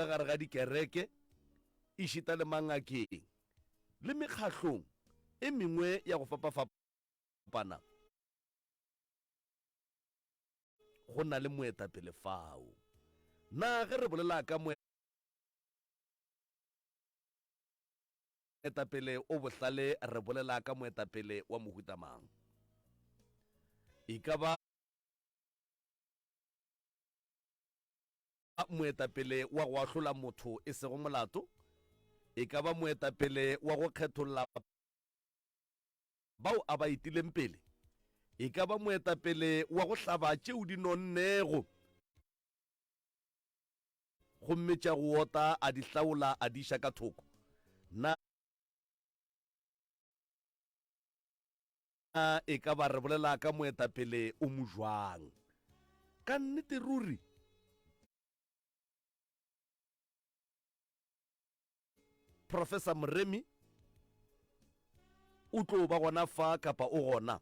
gare ga dikereke e šita le mangakeng le mekgahlong e mengwe ya go fapafapana go na le moetapele fao. Na ge re bolela ka moetapele o bohlale re bolela ka moetapele wa mohutamang? E ka ba moetapele wa go ahlola motho e sego molato, e ka ba moetapele wa go kgetholla bao a ba itileng pele, e ka ba moetapele wa go hlaba tšeo di nonnego gomme tša go ota a di hlaola a di iša ka thoko. Na e ka ba re bolela ka moetapele o mojwang? Ka nnete ruri Professor Moremi o tlo ba gona fa kapa o gona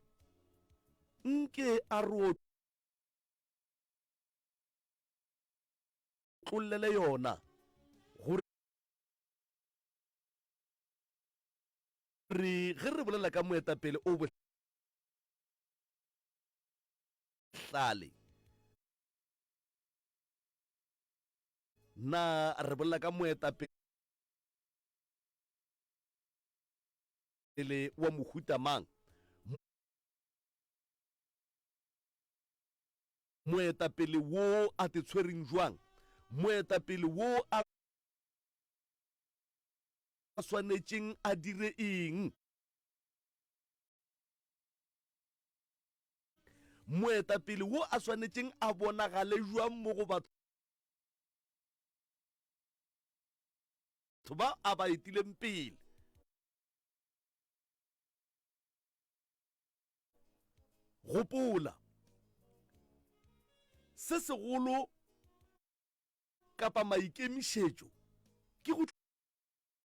nke a re o tlollele yona gore ge re bolela ka moetapele o bohlale, na re bolela ka moetapele wa mohutamang, moetapele wo a te tshwereng jwang, moetapele wo a swanetšeng a dire eng, moetapele wo a swanetšeng a bonagale jwang mo go batho ba a ba etileng pele. Gopola se segolo kapa maikemišetšo ke go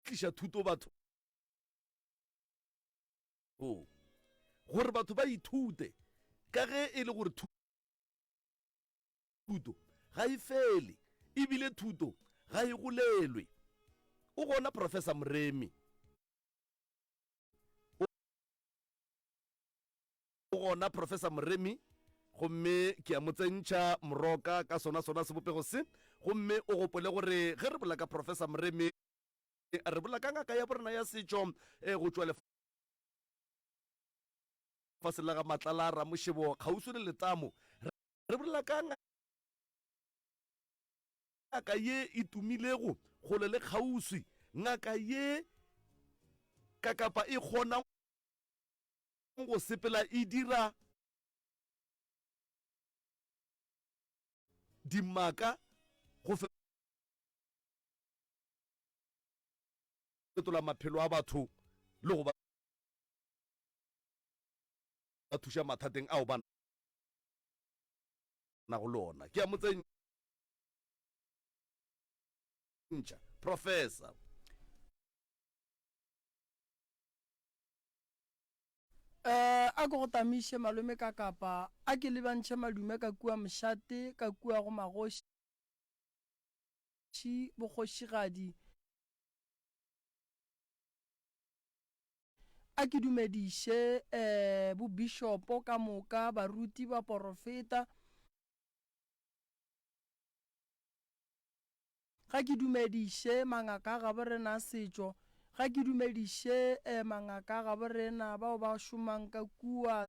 tliša thuto batho gore batho ba ithute, ka ge e le gore thuto ga e fele ebile thuto ga e golelwe. O gona Professor Moremi, o gona Professor Moremi, gomme ke a mo tsentšha moroka ka sona sebopego se, gomme o gopole gore ge re bola ka Professor Moremi re bola ka ngaka ya borena ya setšo go tšwa lefase la ga Matlala Ramošebo kgauswi le Letamo. Re bolela ka ngaka ye e tumilego kgole le kgauswi, ngaka ye ka kapa e kgona go sepela e dira dimaka go fetola maphelo a batho le go ba thuša mathateng ao ba na go lona. Ke a mo tsentšha Professor. A go go tamiše malome ka kapa a ke lebantšhe madume ka kua mošate ka kua go magoši bogošigadi, a ke dumediše bo bishopo ka moka, baruti ba porofeta, ga ke dumediše mangaka ga borena setšo, ga ke dumediše mangaka ga borena bao ba šomang ka kua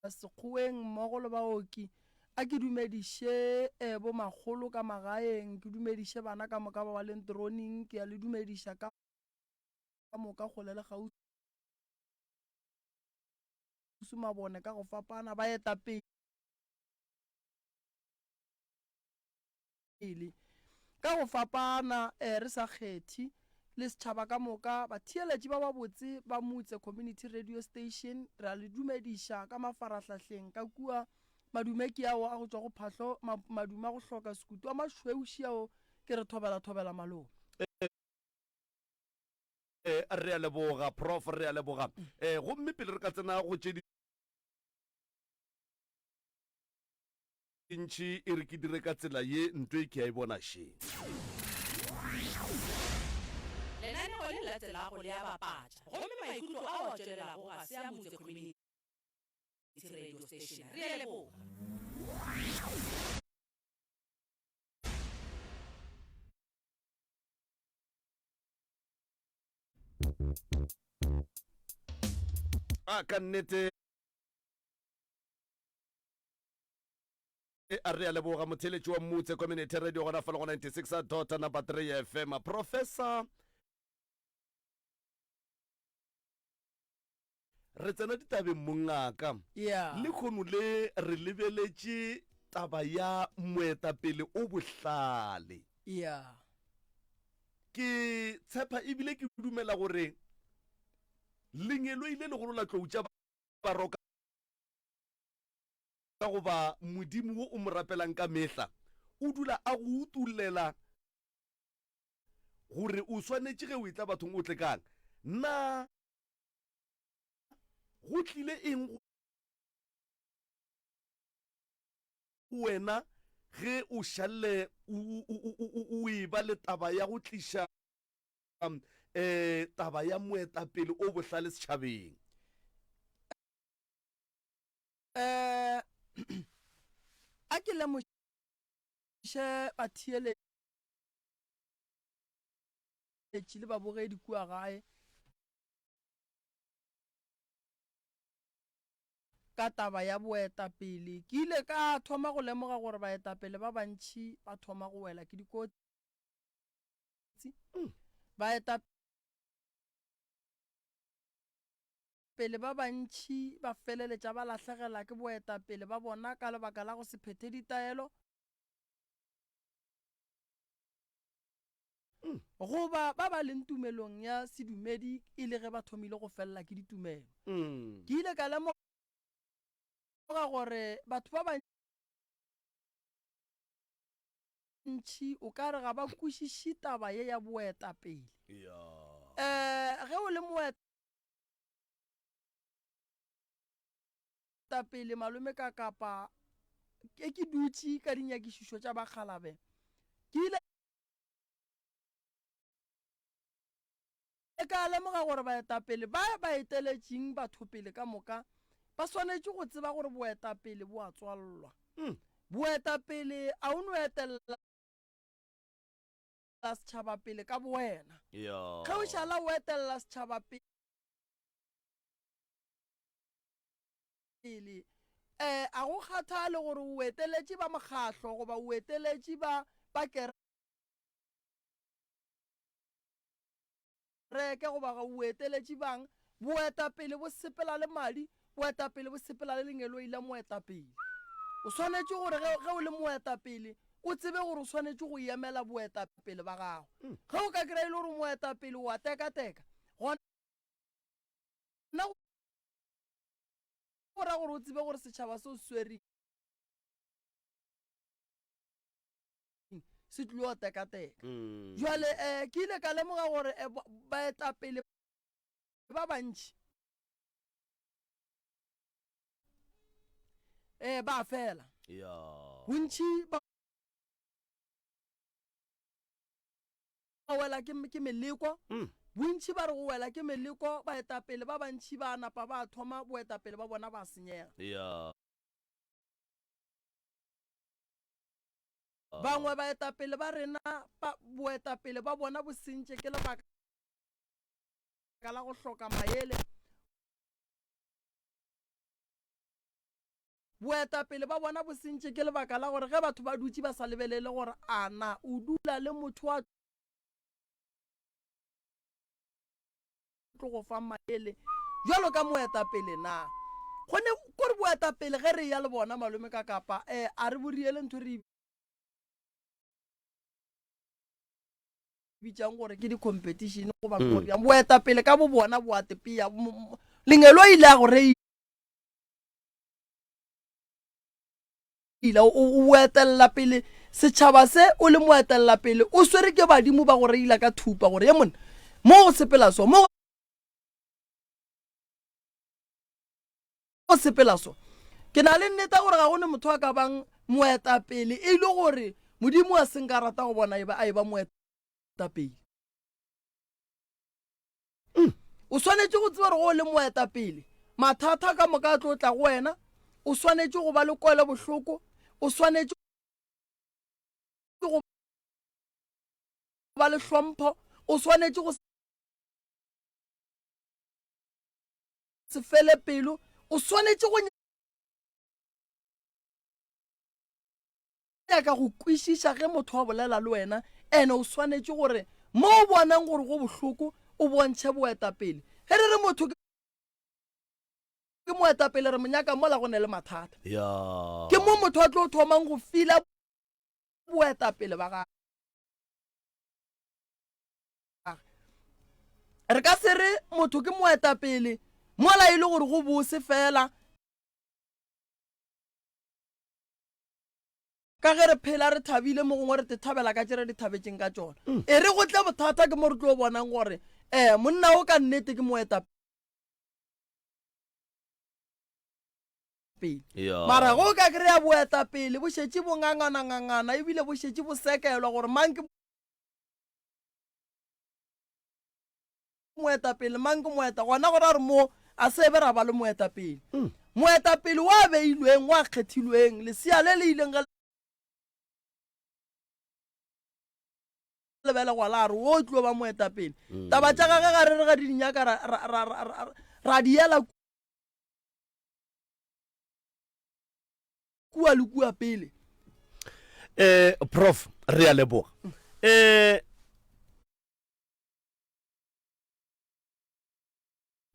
sekgoweng mmogo le baoki, a ke dumediše bo magolo ka magaeng, ke dumediše bana ka moka ba ba leng troning, ke a le dumediša ka moka kgole le gausi mabone ka go fapana ba eta pele ka go fapana re sa kgethe le setšhaba ka moka, batheeletši ba botse ba Motse Community Radio Station. Re le dumediša ka mafarahlahleng ka kua madume ke ao a go tšwa go phahlo, madume a go hloka sekutu a mašweuši ao ke re thobela malome. Re a leboga Prof, re a leboga gomme pele re ka tsena go tšedi ntši e re ke dire ka tsela ye ntwe ke a e bona she lenaneo le latelago le a bapatša gomme maikutlo ao a tšwelelago ga se a motse community radio station re a leboga a ka nnete a re a leboga motheletši wa mmutse community radio gona fa le go 96 number 3 fm professor re tsena ditabeng mongaka yeah le kgono le re lebeletše taba ya moetapele o bohlale yeah ke tshepa ebile ke dumela gore lengelo ile le go la tloutša baroka ka goba modimo wo o mo rapelang ka mehla o dula a go utulela gore o swanetše ge o itla bathong o tle kang na go tlile eng wena ge o šalle o e ba le taba ya go tliša taba ya moetapele o bohlale setšhabeng a ke lemoše batheeletši le babogedi kua gae ka taba ya boetapele ke ile ka thoma go lemoga gore baetapele ba bantši ba thoma go wela ke dikotsi baetapele ba bantši ba feleletša ba lahlegela ke boetapele ba bona ka lebaka la go se phethe ditaelo goba ba ba leng tumelong ya sedumedi e le ge ba thomile go felela ke ditumelo ke ile ka lemoga gore batho ba bantši o ka re ga ba kwešiše taba ye ya boetapele ge o le moetapele malome ka kapa ke dutše ka dinyakišišo tša bakgalabe ke ile ka lemoga gore baetapele ba eteletšeng batho pele ka moka ba swanetše go tseba gore boetapele bo a tswallwa boetapele a o no etelela setšhaba pele ka boena ge o šala o etelela setšhaba pele a go kgathale gore o eteletše ba mokgahlo goba o eteletše ba kereke goba o eteletše bang boetapele bo sepela le madi boetapele bo sepela le lengelo ile moetapele o swanetše gore ge o le moetapele o tsebe gore o swanetše go emela boetapele ba gago ge o ka kry ile gore moetapele wa teka-teka gona gore o tsebe gore setšhaba se o swering se tlile o teka-teka jwale ke ile ka lemoga gore baetapele ba bantši ba fela bontši ba wela ke meleko bontši ba re go wela ke meleko baetapele ba bantši ba napa ba thoma boetapele ba bona ba senyega bangwe baetapele ba rena boetapele ba bona bo sentše ke lebaka la go hloka maele boetapele ba bona bo sentše ke lebaka la gore ge batho ba dutše ba sa lebelele gore ana o dula le motho wa tlo go fa maele jalo ka moetapele na gone kore boetapele ge re ya le bona malome ka kapa a re boriele ntho re bitšang gore ke di-competition goba korea boetapele ka bo bona bo atepea lengelo ile a gore o etelela pele setšhaba se o le moetelela pele o swere ke badimo ba gore ila ka thupa gore ye monna mo go sepela so mo go sepela so ke na le nnete gore ga gone motho a ka bang moetapele e ile gore modimo a seng ka rata go bona a eba moetapele. O swanetse go tseba gore go le moetapele mathata ka moka a tlo tla go wena, o swanetse go ba le kwele bohloko, o swanetse go ba le hlompho, o swanetse go se fele pelo, o swanetse go nyaka go kwešiša ge motho wa bolela le wena, ene o swanetse gore mo o bonang gore go bohloko o bontšhe boetapele. Ge re re motho ke moetapele re monyaka mola go ne le mathata, ke mo motho a tlo thomang go fila boetapele ba gagwe. Re ka se re motho ke moetapele mola e le gore go bose fela, ka ge re phela re thabile mo gongwe re te thabela ka tšere di thabetseng ka tšona. E re go tle bothata ke mo re tlo bonang gore monna o ka nnete ke moetapele. Mara go ka kry-a boetapele bo šetše bo ngangana ebile bo šetše bo sekelwa gore mang ke moetapele mang ke gona gore a re mo a sebe ra ba le moetapele. Moetapele wa beilweng wa kgethilweng lesea le le ileng ga lebele gwala a re o tlo ba moetapele. Taba tša gage ga re re ga di dinyaka ra di ela kua le kua pele. Prof re a leboga.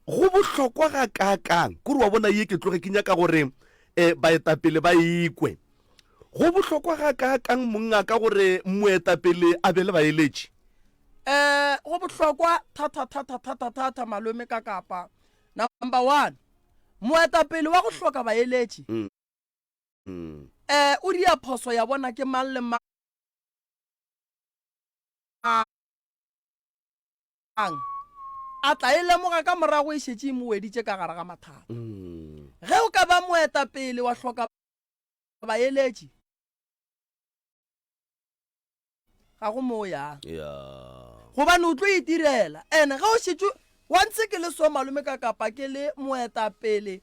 Go bohlokwa ga kakang kore wa bona ye ke tloge ke nyaka gore baetapele ba ikwe. Go bohlokwa ga kakang mongaka gore moetapele a be le baeletši. Go bohlokwa thata malome ka kapa. Number 1, moetapele wa go hloka baeletši o dia phoso ya bona ke mang le mang a tla e lemoga ka morago e šetše mo weditše ka gare ga mathata. Ge o ka ba moetapele wa hloka baeletši ga go mo yang, gobane o tlo itirela. Ene ge o šetše wa ntse ke le so malome ka kapa ke le moetapele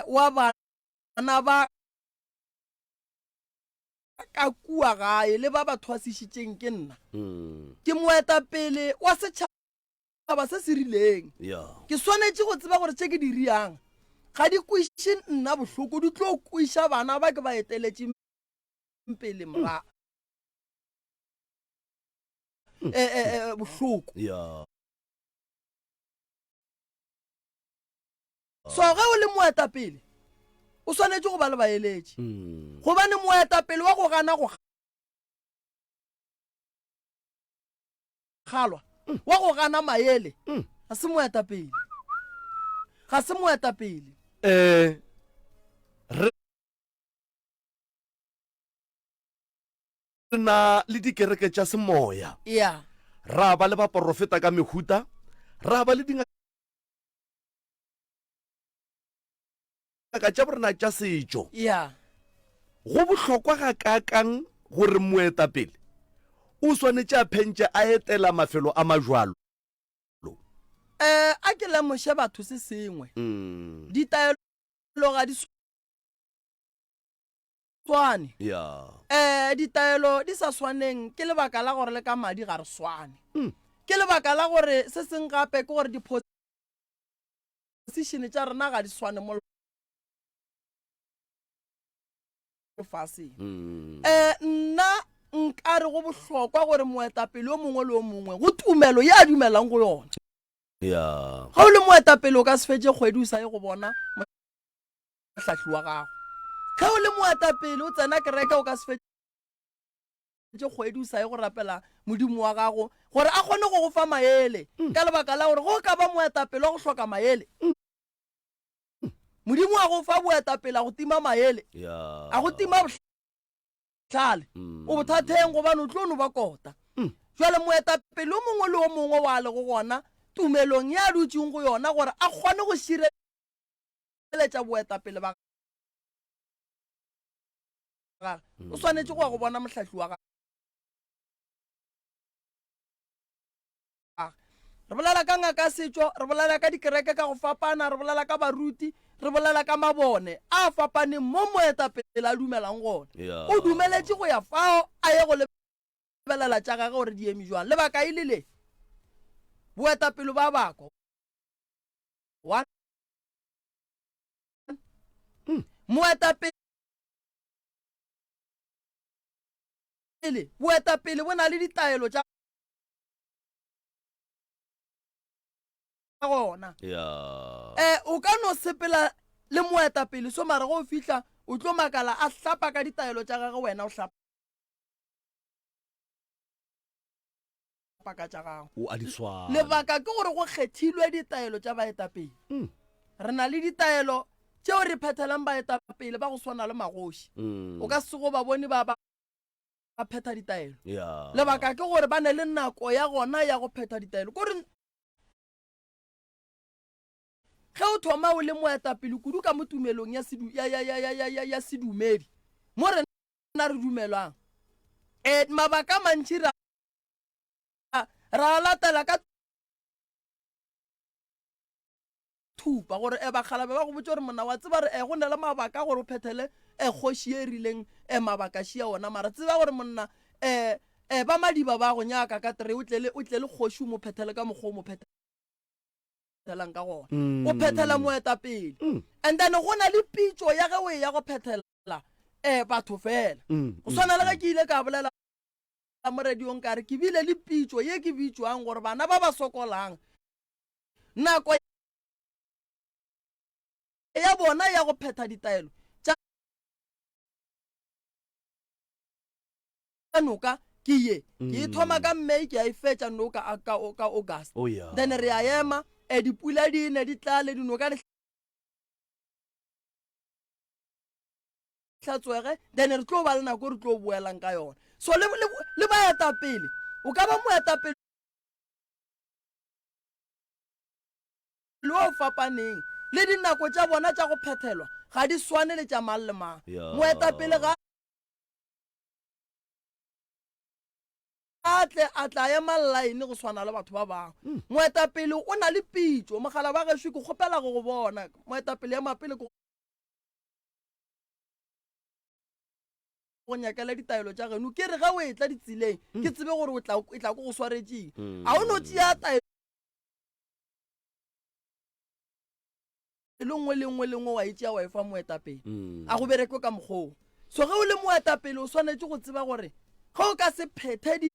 wa bana ba ka kua gae le ba ba thwasišitšeng ke nna, ke moetapele wa setšhaba se se rileng. Ke swanetše go tseba gore tše ke di riang ga di kwešiše nna bohloko, di tlo kweša bana ba ke ba eteletšeng pele morago bohloko. So ge o le moetapele o swanetše go ba le baeletši, gobane moetapele wa go gana go galwa wa go gana maele ga se moetapele, ga se moetapele. Re na le dikereke tša semoya, ra ba le baprofeta ka mehuta, ra ba le dingaka tša borena tša setšo. Go bohlokwa ga kakang gore moetapele o swanetše a phentše a etela mafelo a majwalo. A ke lemoše batho se sengwe, ditaelo ga di swane. Ditaelo di sa swaneng ke lebaka la gore le ka madi ga re swane, ke lebaka la gore se seng gape ke gore diposišene tša rena ga di swane mo lefaseng. Nna nka re go bohlokwa gore moetapele o mongwe le o mongwe go tumelo ya dumelang go yona. Ga o le moetapele o ka se fetse kgwedi o sa ye go bona mohlahli wa gago. Ge o le moetapele o tsena kereke o ka se fetse kgwedi o sa ye go rapela modimo wa gago gore a kgone go go fa maele, ka lebaka la gore go ka ba moetapele wa go hloka maele, modimo wa go fa boetapele a go tima maele, a go tima bohlale, o bothateng gobane o tlo no ba kota. Jwale moetapele o mongwe le o mongwe wa le go gona tumelong ya dutšeng go yona gore a kgone go šireletša boetapele ba gagwe o swanetse go ya go bona motlhatlhi wa gagwe re bolela ka ngaka setšo re bolela ka dikereke ka go fapana re bolela ka baruti re bolela ka mabone a fapaneng mo moetapele a dumelang gone o dumeletse go ya fao a ye go lebelela tša gage gore di eme jwang lebaka e le boetapele ba bako boetapele bo na le ditaelo tša gona o ka no sepela le moetapele so mara go fihla o tlo makala a hlapa ka ditaelo tša gage wena o hlapa ka tša gago lebaka ke gore go kgethilwe ditaelo tša baetapele re na le ditaelo tšeo re phethelang baetapele ba go swana le magoši o ka se go ba bone ba phetha ditaelo lebaka ke gore ba ne le nako ya gona ya go phetha ditaelo kore ge o thoma o le moetapele kudu ka mo tumelong ya sedumedi mo rena re dumelwang mabaka mantši ra latela ka thupa gore bagalabe ba go botse gore mona wa tseba re go ne le mabaka gore o phethele kgoši e rileng mabaka šia ona mara tseba gore monna ba madiba ba go nyaka ka tere o tle le kgoši mo phethele ka mokgwa o mo phethelang ka gona o phethela moetapele and then go na le pitso ya ge o ya go phethela batho fela go swana le ge ke ile ka bolela mo radiong ka re ke bile le pitso ye ke bitswang gore bana ba ba sokolang nako ya bona ya go phetha ditaelo tša noka ke ye ke thoma ka May ke a e fetša noka ka August then re a ema dipula di ne di tlale dinoka di hlatswege then re tlo ba le nako re tlo boelang ka yona so le baetapele o ka ba moetapele o fapaneng le dinako tša bona tša go phethelwa ga di swane le tša mang le mang moetapele ga atle a tla ema line go swana le batho ba bangwe moetapele o na le pitso mogala ba gešo ke kgopela go bona moetapele ya mapele go nyakela ditaelo tša geno ke re ga o etla ditseleng ke tsebe gore e tla ko go swaretšeng a o no tšea taelo le nngwe wa itšea wa efa moetapele a go berekwe ka mokgwong so ge o le moetapele o swanetse go tseba gore ge o ka se phethe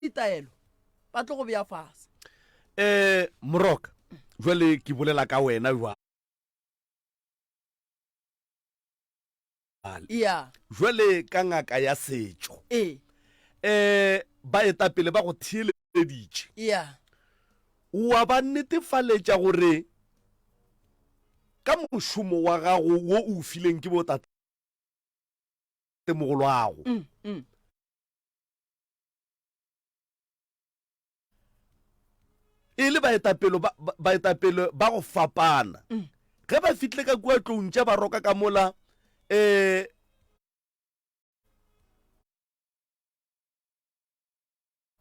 ditaelo ba tlo go bea fase moroka jwale ke bolela ka wena jwale ka ngaka ya setšo baetapele ba go theeleditše wa ba netefaletša gore ka mošomo wa gago wo o fileng ke botate mogolo wago e le baetapele ba go fapana ge ba fitlhe ka kua tlong tša ba roka ka mola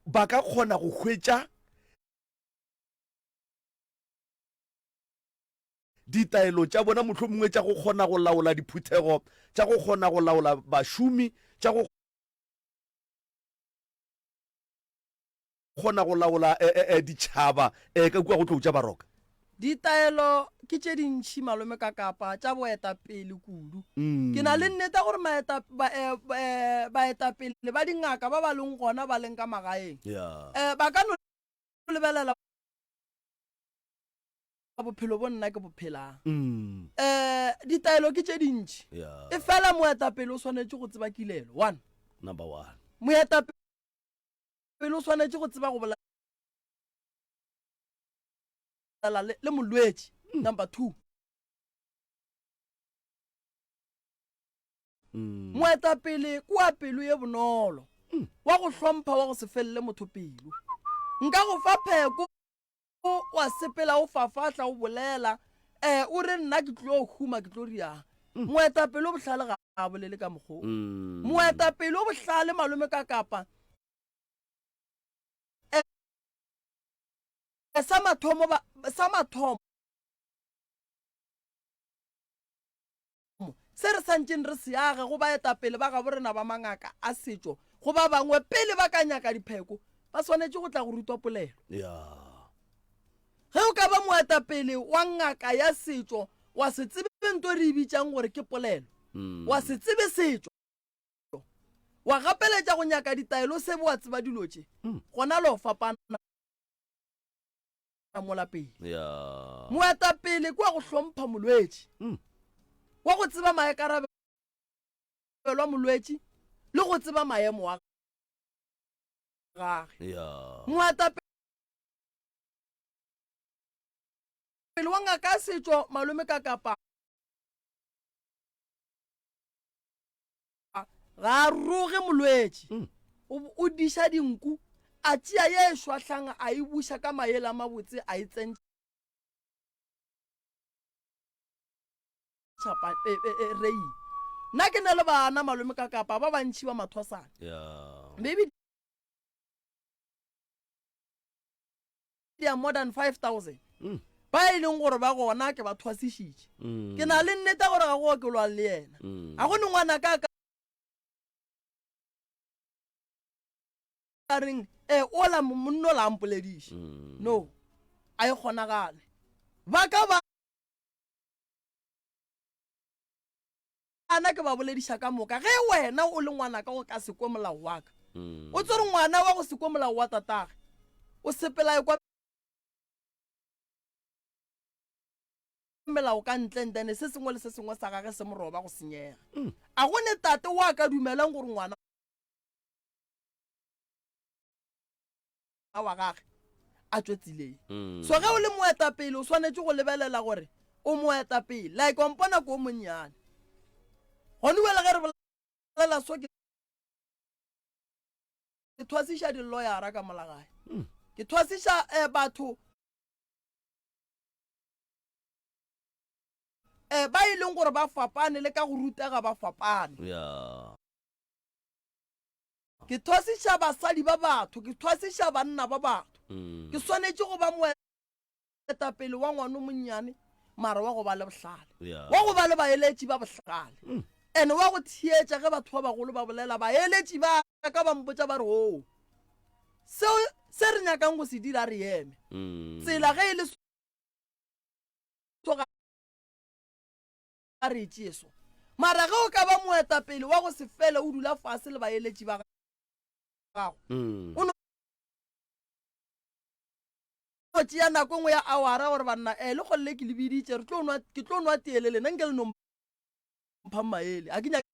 ba ka kgona go hwetša ditaelo tša bona motlho mongwe tša go kgona go laola diphuthego tša go kgona go laola bašomi tša go kgona go laola ditšhaba ka kua go tlou tša baroka ditaelo ke tše dintšhi malome ka kapa tša boetapele kudu ke na le nnete gore baetapele ba dingaka ba ba leng gona ba leng ka magaeng ba ka no lebelela bophelo bo nna ke bophelang ditaelo ke tše dintšhi e fela moetapele o swanetše go tseba kilelo number one moetapele o swanetše go tseba go bolela le molwetši number two moetapele kua pelo ye bonolo wa go hlompha wa go se felele motho pelo nka go fa pheko wa sepela o fafatla o bolela o re nna ke tlo huma ke tlo riang moetapele o bohlale ga a bolele ka mokgwa moetapele o bohlale malome ka kapa sa mathomo se re santseng re seaga go baetapele ba ga borena ba mangaka a setšo go ba bangwe pele ba ka nyaka dipheko ba swanetse go tla go rutwa polelo ge o ka ba moetapele wa ngaka ya setšo wa se tsebe nto re bitsang gore ke polelo wa se tsebe setšo wa gapeletša go nyaka ditaelo se bo wa tseba dilo tše gona le go fapana mo lapeng moetapele ke wa go hlompha molwetši wa go tseba maekarabelo a molwetši le go tseba maemo a gage moetapele wa ngaka setšo malome ka kapa ga roge molwetši o diša dinku a tšea ye šwahlang a e buša ka maele a mabotse a e tsentša rei nna ke ne le bana malome ka kapa ba bantšhi ba mathwasana maybe dia more than 5,000 ba e leng gore ba gona ke ba thwasišitše ke na le nnete gore ga go okelwa le yena a go ne ngwana ka reng ola monno la mpolediše no a e kgonagale ba ka ba ana ke ba bolediša ka moka ge wena o le ngwana ka go ka sekwe molao wa ka o tsere ngwana wa go sekwe molao wa tatage o sepela e kwa melao ka ntlentene se sengwe le se sengwe sa gage se moroba go senyega a go ne tate wa ka dumelang gore ngwana wa gage a tswetsileng so ge o le moetapele o swanetse go lebelela gore o moetapele like ompona ko o monnyane gone wela ge re bolela so ke thwasiša di-lawyera ka molagae ke thwasiša batho ba e leng gore ba fapane le ka go rutega ba fapane ke thwasiša basadi ba batho ke thwasiša banna ba batho ke swanetse go ba moetapele wa ngwana monnyane mara wa go ba le bohlale wa go ba le baeletši ba bohlale ene wa go thietša ge batho ba bagolo ba bolela baeletši ba ka ba mpotša ba re o seo se re nyakang go se dira re eme tsela ge e le a re tšeso mara ge o ka ba moetapele wa go se fele o dula fase le baeletši ba gago o no tšea nako ngwe ya awara gore banna le golele ke lebiditše ke tlo nwa teelele nna nke le nomphang maele a ke nyake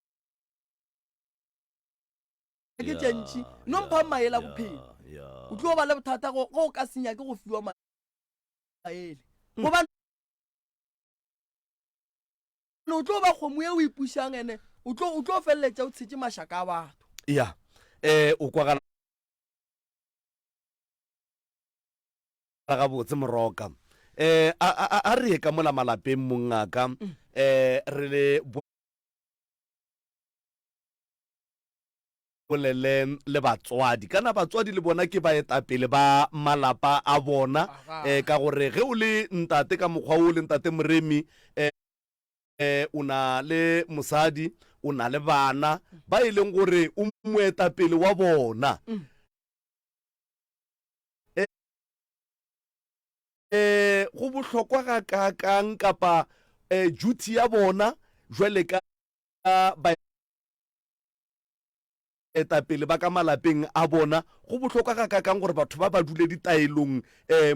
ke tšentši nomphang maele a bophelo o tlo ba le bothata go o ka senya ke go fiwa maele goba o tlo ba kgomo e o ipušang ene o tlo feleletša o tshetše mašaka a batho ya o kwagala ga botse moroka a re ye ka mola malapeng mongaka re le bolele le batswadi kana batswadi le bona ke baetapele ba malapa a bona ka gore ge o le ntate ka mokgwa o le ntate Moremi o na le mosadi o na le bana ba e leng gore o moetapele wa bona go bohlokwa ga kakang kapa duty ya bona jwale ka baetapele ba ka malapeng a bona go bohlokwa ga kakang gore batho ba ba dule ditaelong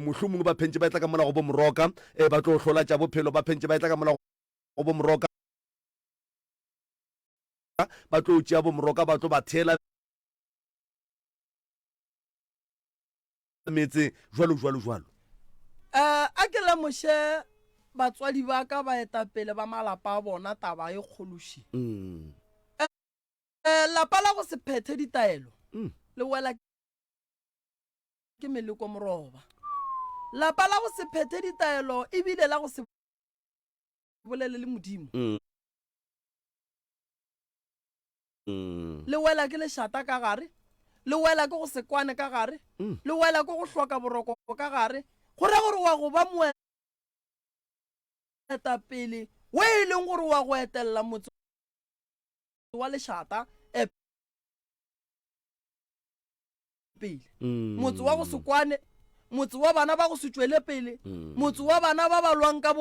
mohlomongwe ba phentse ba etla ka mola go bo moroka ba tlo hlola tša bophelo ba phentse ba etla ka mola go bo moroka ba tlo tšea bo moroka ba tlo ba thela metse jwalo a ke lemoše batswadi ba ka baetapele ba malapa a bona taba e kgološi lapa la go se phethe ditaelo le wela ke meleko moroba lapa la go se phethe ditaelo ebile la go se bolele le modimo Mm. le wela ke lešata ka gare le wela ke go se kwane ka gare le wela ke go hloka boroko ka gare gore gore wa go ba moetapele we e leng gore wa go etelela motse wa lešata pele motse wa go se kwane motse wa bana ba go se tšwele pele motse wa bana ba ba lwang ka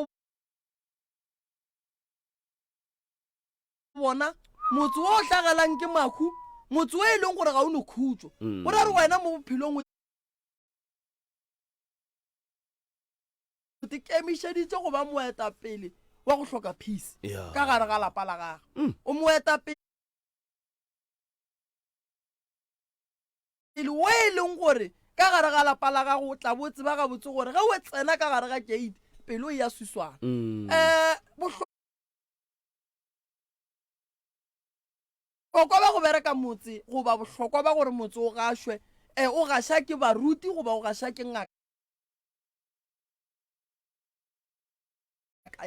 bona motse wa o tlhagelang ke mahu motse wa e leng gore ga o ne khutso go ra re wena mo bophelong o te kemišeditse go ba moetapele wa go hloka peace ka gare ga lapa la gago o moetapele we e leng gore ka gare ga lapa la gago o tla botse ba ga botse gore ge o tsena ka gare ga gate pele o ya suswana bohlokwa ba go bereka motse goba bohlokwa ba gore motse o gašwe o gaša ke baruti goba o gaša ke ngaka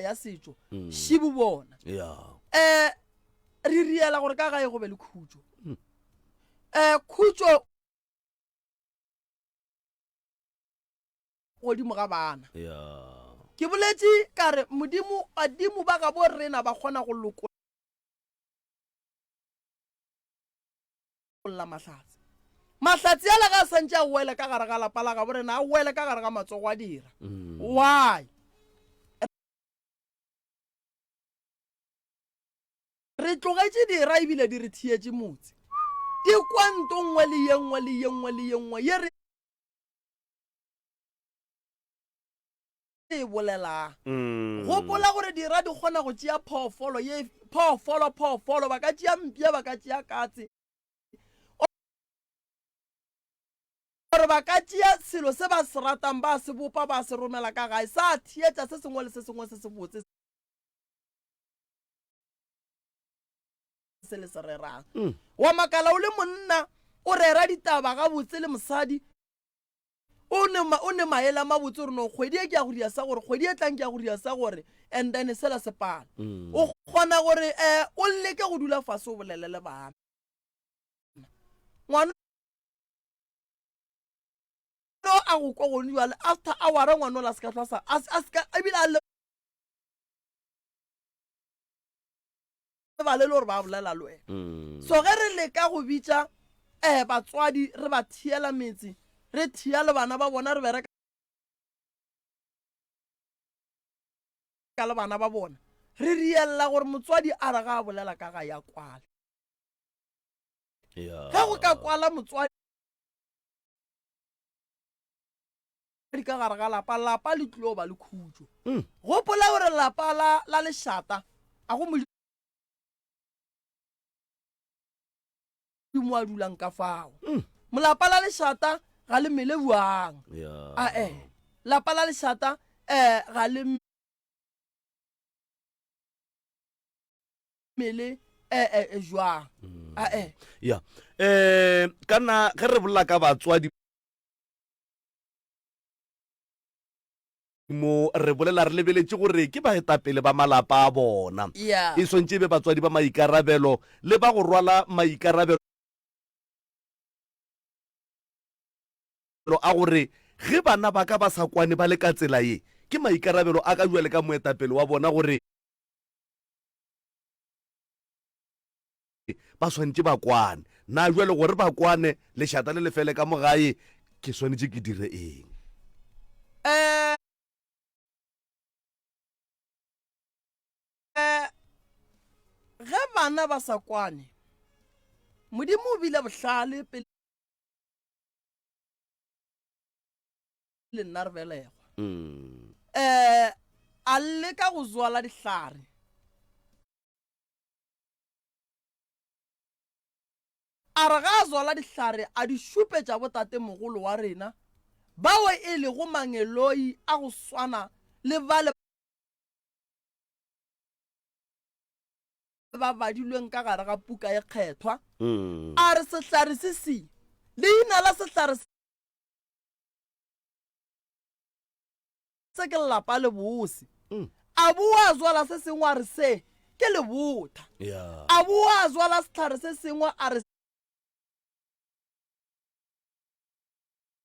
ya setšo šibo bona re riela gore ka gae go be le khutso khutso godimo ga bana ke boletše ka re modimo badimo ba ga bo rena ba kgona go lokolla mahlatse a la ga a santše a wele ka gare ga lapa la ga borena a wele ka gare ga matsogo a dira why re tlogetše dira ebile di re thietše motse di kwanto nngwe le yengwe le yengwe le yengwe ye re e bolelang gopola gore dira di kgona go tšea phoofolo ba ka tšea mpia ba ka tšea katse gore ba ka tšea selo se ba se ratang ba se bopa ba se romela ka gae sa thietša se sengwe le se sengwe se se botse se le se rerang wa makala o le monna o rera ditaba ga botse le mosadi o ne maele a mabotse gore no kgwedi e ke ya go dia sa gore kgwedi e tlang ke ya go dia sa gore and then sela se pala o kgona gore o leke go dula fase o bolele le bana ngwana a go kwa gone jale after hour ngwana o la se ka tlhasa ebile a ba le gore ba bolela le wena so ge re leka go bitša batswadi re ba thiela metsi re thia le bana ba bona re bereka le bana ba bona re riella gore motswadi a re ga a bolela ka ga ya kwala ge go ka kwala motswadi ka gare ga lapa le tlo ba le khutso gopola gore lapa la lešata a go modimo a dulang ka fao molapa la lešata ga le mele buang lapa la lešata ga le mele jwang ya kana ge re bolela ka batswadi mo re bolela re lebeletše gore ke baetapele ba malapa a bona e swantše be batswadi ba maikarabelo le ba go rwala maikarabelo a gore ge bana ba ka ba sa kwane ba le ka tsela ye ke maikarabelo a ka jwale ka moetapele wa bona gore ba swantše ba kwane na jwale gore ba kwane lešata le lefele ka mogae ke swanetše ke dire eng ge bana ba sa kwane modimo o bile bohlale pele le nna re belegwa a leka go zwala dihlare a re ga a zwala dihlare a di šupetša botate mogolo wa rena bao e le go mangeloi a go swana le bale ba badilweng ka gare ga puka e kgethwa a re sehlare se se leina la sehlare se ke lapa le bose a boa zwala se sengwe a re se ke lebotha Yeah. a boa zwala setlhare se sengwe a re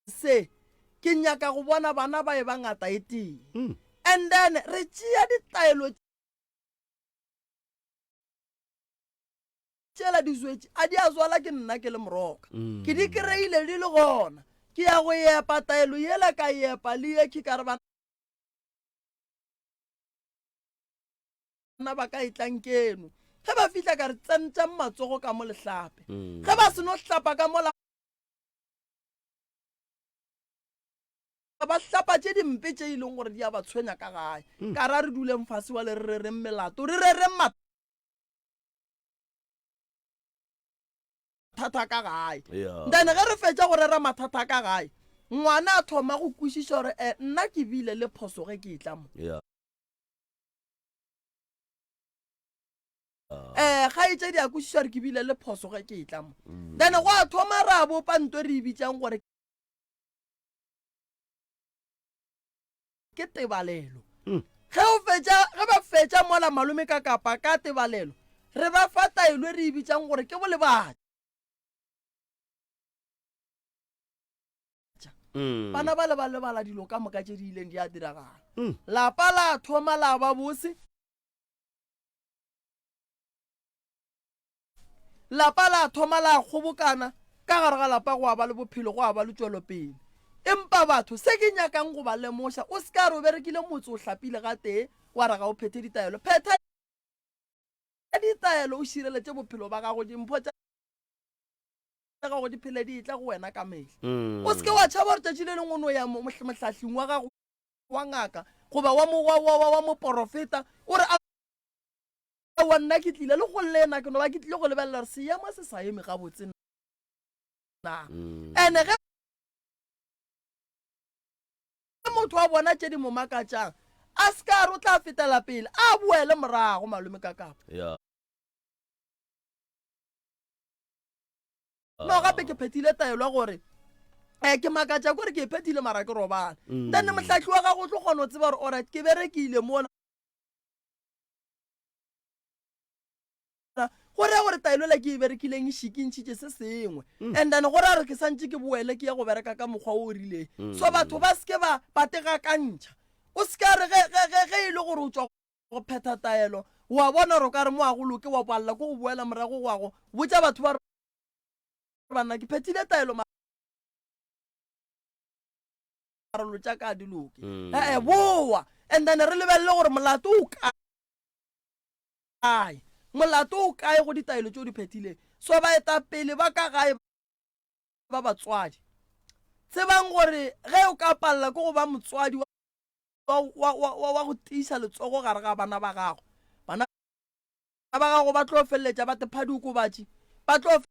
se ke nyaka go bona bana ba e ba ngata e teng and then re tšea ditaelo tšela diswetše a di a zwala ke nna ke le moroka ke di kry-ile di le gona ke ya go epa taelo yela ka epa le ye ke kare bana ba ka itlang keno ge ba fitlha ka re tsentšang matsogo ka mo lehlape ge ba seno hlapa ka mola ba hlapa tše dimpe tše e leng gore di a ba tshwenya ka gae ka ra re duleng fase wa le re rereng melato re rereng mathata ka gae then ge re fetša go rera mathata ka gae ngwana a thoma go kwešiša gore nna ke bile le phoso ge ke itla mo ga e tše di a kwešiša gore ke bile le phoso ge ke itla mo then go a thoma ra bopa nto re e bitsang gore ke tebalelo ge ba fetša mola malome ka kapa ka tebalelo re ba fa taelo re e bitsang gore ke bolebatša bana ba lebala dilo ka moka tše di ileng di a diragala lapa la thoma la ba bose lapa la thoma la kgobokana ka gare ga lapa go a ba le bophelo go a ba le tšwelopele empa batho se ke nyakang go ba lemoša o se ka re o berekile motse o hlapile ga tee wa ra ga o phethe ditaelo phetha ditaelo o šireletše bophelo ba gago dimpho tša gago di phele di tla go wena ka mehla o se ke wa tšhaba gore tšatši le lengwe no ya mohlahling wa gago wa ngaka goba wa moporofeta o re wa nna ke tlile le go lena ke no ba ke tlile go lebelela re seemo se sa eme gabotse na ene ge motho wa bona tše di mo makatšang a se ka re o tla fetela pele a boele morago malome ka kapa no gape ke phethile taelo gore ke makatša kore ke phethile mara ke robala then mohlahli wa gago o tlo kgona o tseba gore orit ke berekile mona gore gore taelo la ke e berekileng e šikintšhitše se sengwe and then gore a re ke santše ke boele ke ya go bereka ka mokgwa o rileng so batho ba seke ba bategakantšha o se ka re ge e le gore o tswa go phetha taelo wa bona gore o ka re mo a go loke wa palela ko go boela morago go ago botša batho ba banna ke phethile taelo maralo tša ka di loke boa and then re lebelele gore molato o kae molato o kae go ditaelo tšeo di phethileng so ba eta pele ba ka gae ba batswadi tsebang gore ge o ka palela ko go ba motswadi wa go tiisa letsogo gare ga bana ba gago ba gago ba tlo feleletša ba tepa diokobatši ba tlo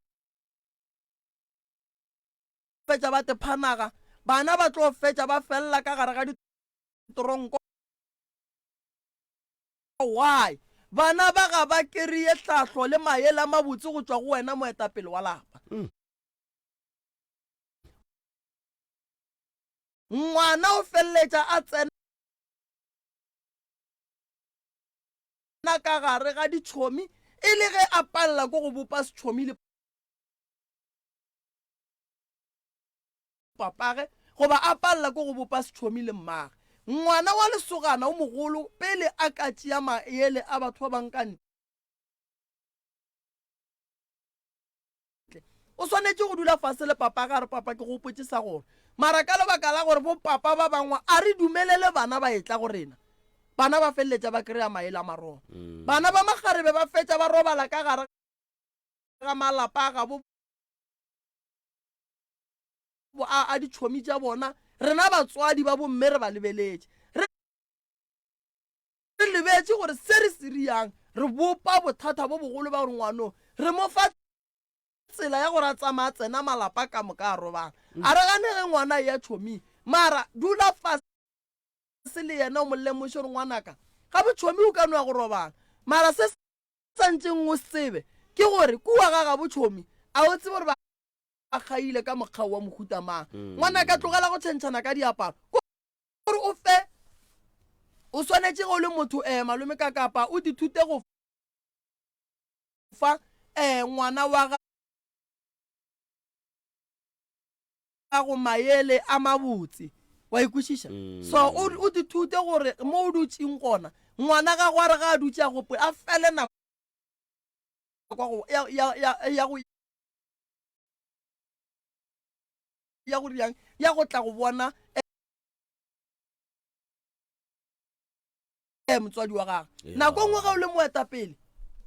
fetša ba tephanaga bana ba tlo fetša ba felela ka gare ga ditoronko why bana ba ga ba kry-e tlhahlo le maele a mabotse go tswa go wena moetapele wa lapa ngwana o feleletša a tsena ka gare ga ditšhomi e le ge a palela ko go bopa setšhomi le papage goba a palela ko go bopa setšhomi le mmage ngwana wa lesogana o mogolo pele a ka tšea maele a batho ba bankantle o swanetše go dula fase le papa gare papa ke go potšiša gore mara ka lebaka la gore bo papa ba bangwe a re dumelele bana ba etla go rena bana ba feleletša ba kry-a maele a marona bana ba magarebe ba fetša ba robala ka gare ga malapa a gabo a ditšhomi tša bona rena batswadi ba bomme re ba lebeletše re lebetse gore se re se riang re bopa bothata bo bogolo ba gore ngwano re mo fa tsela ya gore a tsamaya tsena malapa ka moka a robala a re gane ge ngwana ya tšhomi mara dula fase le yena o molemoše gore ngwanaka ga botšhomi o ka no ya go robala mara se santšeng o sebe ke gore kua ga ga botšhomi a o tsebe gore ba kgaile ka mokgao wa mohutamang ngwana ka tlogela go tšhentšhana ka diaparo gore o o swanetse go le motho malome ka kapa o dithute go fa ngwana wa gago maele a mabotse wa ikwešiša so o dithute gore mo o dutseng gona ngwana ga go a re ga a dutse a gope a fele nako ya go tla go bona motswadi wa gago nako ngwe ga o le moetapele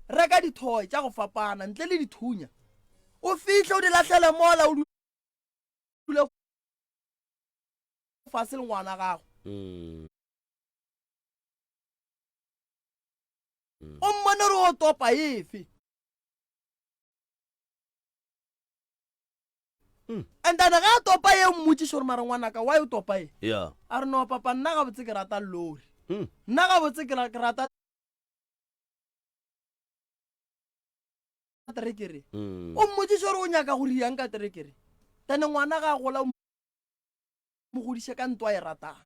reka dithoe tša go fapana ntle le dithunya o fihle o di latlhele mola o dule fase le ngwana gago o mmone re o topa efe and then ga a topa ye mmotsiše gore mare ngwanaka wa e topa e a re no papa nna ga botse ke rata lori nna ga botse ke rata terekere o mmotsiše gore o nyaka go riang ka terekere tene ngwana ga a gola mo godiše ka ntwa e ratang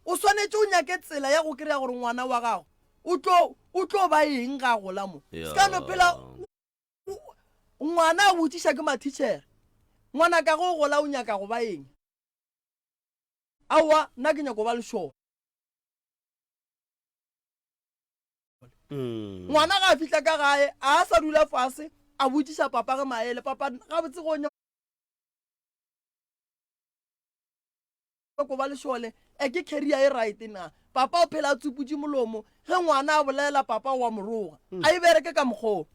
o swanetse o nyake tsela ya go kry-a gore ngwana wa gago o tlo ba eng ga a gola mo ska no phela ngwana a botsiša ke matitšhere ngwana ka go gola o nyaka go ba eng aowa nna ke nyaka go ba lešomo ngwana ga a fitlha ka gae a sa dula fase a botsiša papa ge maele papa ga botse go ko ba lešole ke career e right na papa o phela a tsuputse molomo ge ngwana a bolela papa wa moroga a e bereke ka mokgoo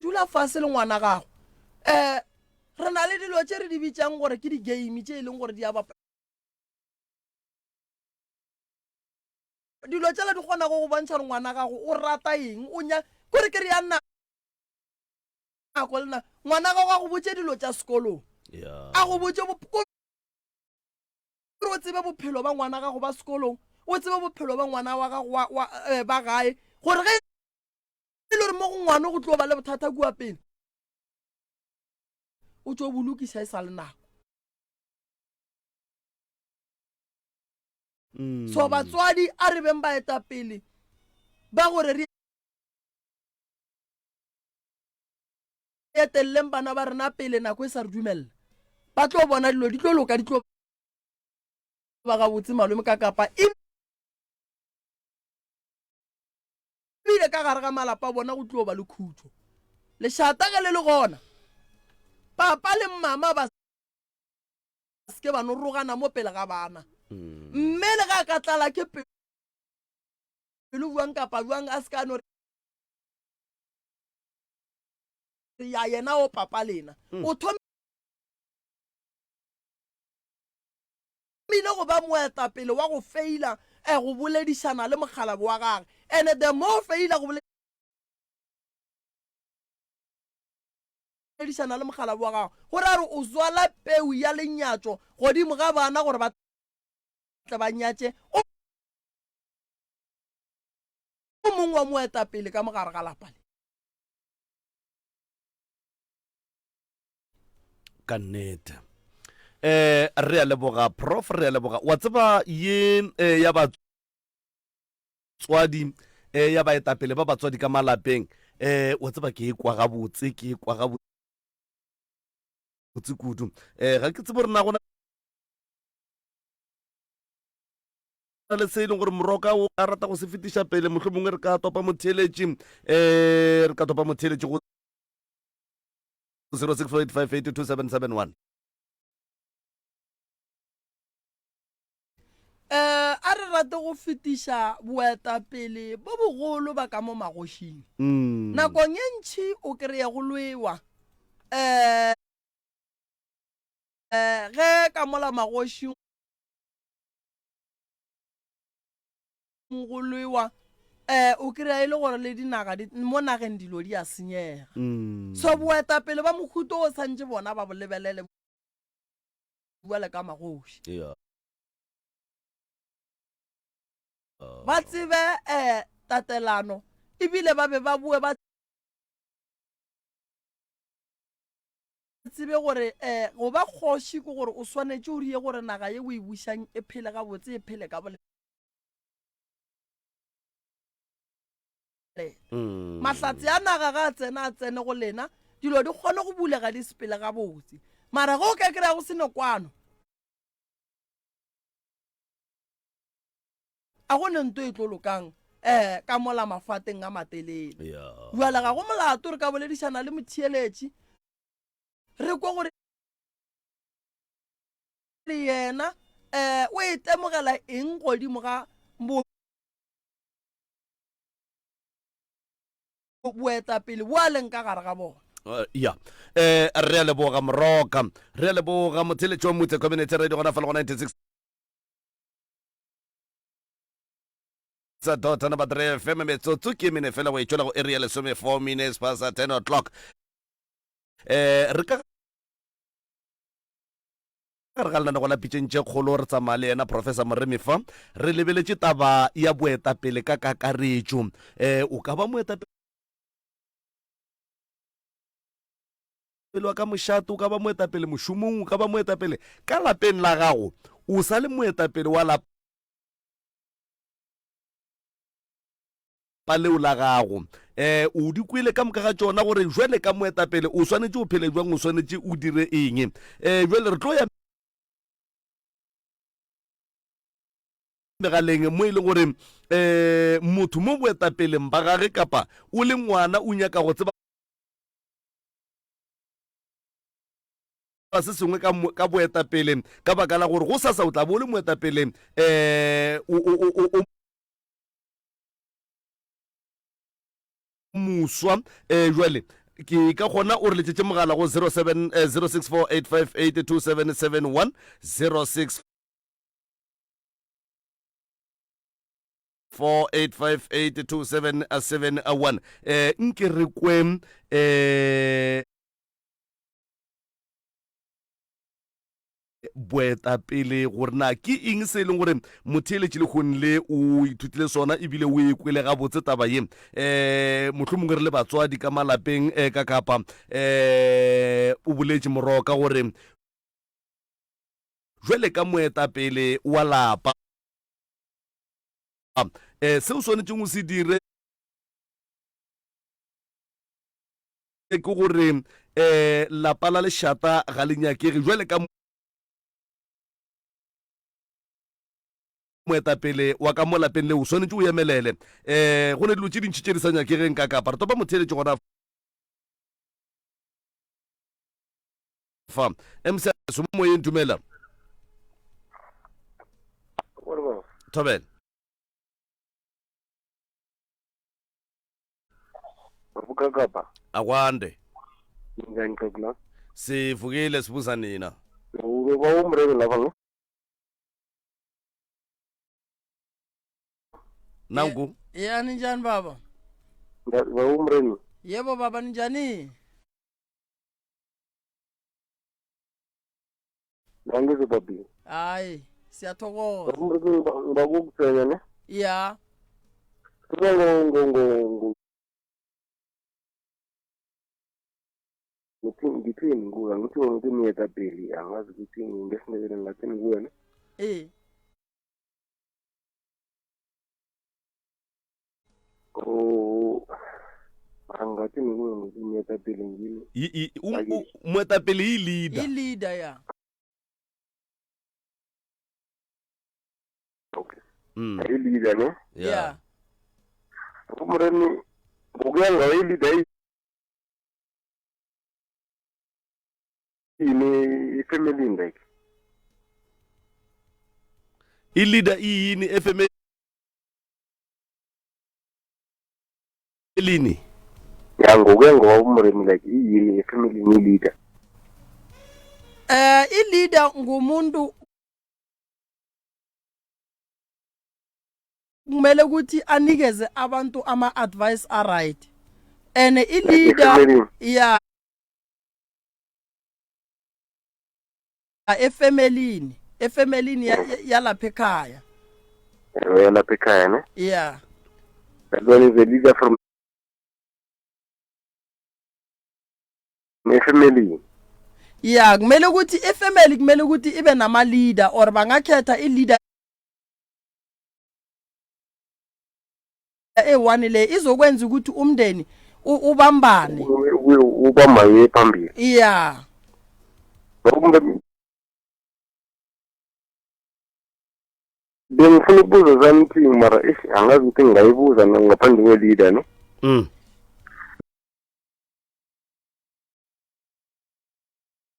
dula fase le ngwana gago re na le dilo tše re di bitsang gore ke di-game tše e leng gore di a bapa dilo tšela di kgona go bontšha gore ngwana gago o rata eng o nya kore ke re ya nako lena ngwana gago a go botse dilo tša sekolong a go botse o tsebe bophelo ba ngwana gago ba sekolong o tsebe bophelo ba ngwana wa gago ba gae gore ge e le gore mo go ngwana go tlo ba le bothata kua pele o tlo bolokisa e sa le nako so batswadi a re beng ba eta pele ba gore re eteleleng bana ba rena pele nako e sa re dumella ba tlo bona dilo di tlo loka di tlo ba ga botse malome ka kapa ebile ka gare ga malapa bona go tlo ba le khutso lešata ge le le gona papa le mama ba ske ba no rogana mo pele ga bana mme le ga ka tlala ke pelo buang kapa buang a ska no ya yena o papa lena o thomile go ba moeta pele wa go feila go boledišana le mogalabi wa gage and the more feila go boledišana le mogalabi wa gage gore a re o zwala peu ya lenyatso godimo ga bana gore ba tle ba nyatše o mongwe wa moeta pele ka mogare ga lapale ka nnete re a leboga prof re a leboga wa tseba ye ya batswadi ya baetapele ba batswadi ka malapeng wa tseba ke e kwa gabotse kudu ga ke tsebe gore na gona le se e leng gore moroka o a rata go se fetiša pele motlho mongwe re ka topa motheletše go 0648582771 a re rate go fetiša boetapele bo bogolo ba ka mo magošing nakong ye ntšhi o kry-a go lwewa ge ka mola magošing go lwewa o kry-a e le gore le dinaga mo nageng dilo di a senyega so boetapele ba mokhuto o santse bona ba bo lebelele bua le ka magoši ba tsebe tatelano ebile ba be ba bue ba tsebe gore go ba kgoši ke gore o swanetse o rie gore naga ye o e bušang e phele ga botse e phele ka bole mahlatse a naga ga a tsene go lena dilo di kgone go bulega di sepele ga botse mara go ka kry-a go sene kwano a go ne nto e tlolokang ka mola mafateng a matelele jale ga go molato re ka boledišana le motheeletši re kwa gore yena o e temogela eng godimo ga boetapele bo a leng ka gare ga bona ya re a leboga Moroka re a leboga motheeletši wa Motse Community Radio gona fela go 96 dot number 3 FM metsotso ke mene fela wa itšola go area lesome 4 minutes past 10 o'clock re ka re ga lena go la pitšentše kgolo re tsamaya le yena Professor Moremi fa re lebeletše taba ya boetapele ka kakaretšo o ka ba moetapele wa ka mošato o ka ba moetapele mošomong o ka ba moetapele ka lapeng la gago o sa le moetapele wa lapa leo la gago o di kwele ka moka ga tšona gore jwale ka moetapele o swanetše o phele jwang o swanetše o dire eng jwale re tlo ya megaleng mo e leng gore motho mo boetapeleng ba gage kapa o le ngwana o nyaka go tseba se sengwe ka boetapele ka baka la gore go sa o tla bo le moetapele muswa jwale ke ka gona o re letšetse mogala go 0648582771 0648582771 nke re kwe boetapele gore na ke eng se e leng gore motheeletši le kgonle o ithutile sona ebile o e kwele ga botse taba ye mohlomongwe re le batswadi ka malapeng ka kapa o boletše Moroka gore jwale ka moetapele wa lapa se o swanetšeng o se dire ke gore lapa la lešata ga le nyakege jwale ka moetapele wa ka mo lapeng le o swanetse o emelele go ne dilo tše dintšhi tše di sa nyakegeng ka kapa re topa motheeletše gona fa mc somo moyeng dumela Thobela kapa akwande njani kakula sivukile sibuza nina ube ba umrelo lapha nangu ya ninjani baba ba umrelo yebo baba ninjani nangizo babi hayi siyathokoza umrelo bakukutsenya ne ya ngo ngithini kuwe ngithi ngithi niyetapeli angazi ukuthi ngesindebele ngathini kuwena angathi kuwe ngithi niyetapeli ngini moetapele e leader ya okay e leader ne ya umreni ngokuyanga e leader ini ifamily like i-leader iyini efemelini ya ngokuya ngoba umremi like iyini ifamily ni leader i-leader ngumuntu kumele ukuthi anikeze abantu ama-advice aright and i-leader ya efemelini yalapha ekhaya yalapha ekhaya ne yeah that one is a leader from my family ya kumele ukuthi ifamily kumele ukuthi ibe nama leader or bangakhetha i-leader e1 le izokwenza ukuthi umndeni ubambane ubambaye phambili. ya bengifuna ukubuza something mara angazi ukuthi ngingayibuza ngaphandle kwe-leader no.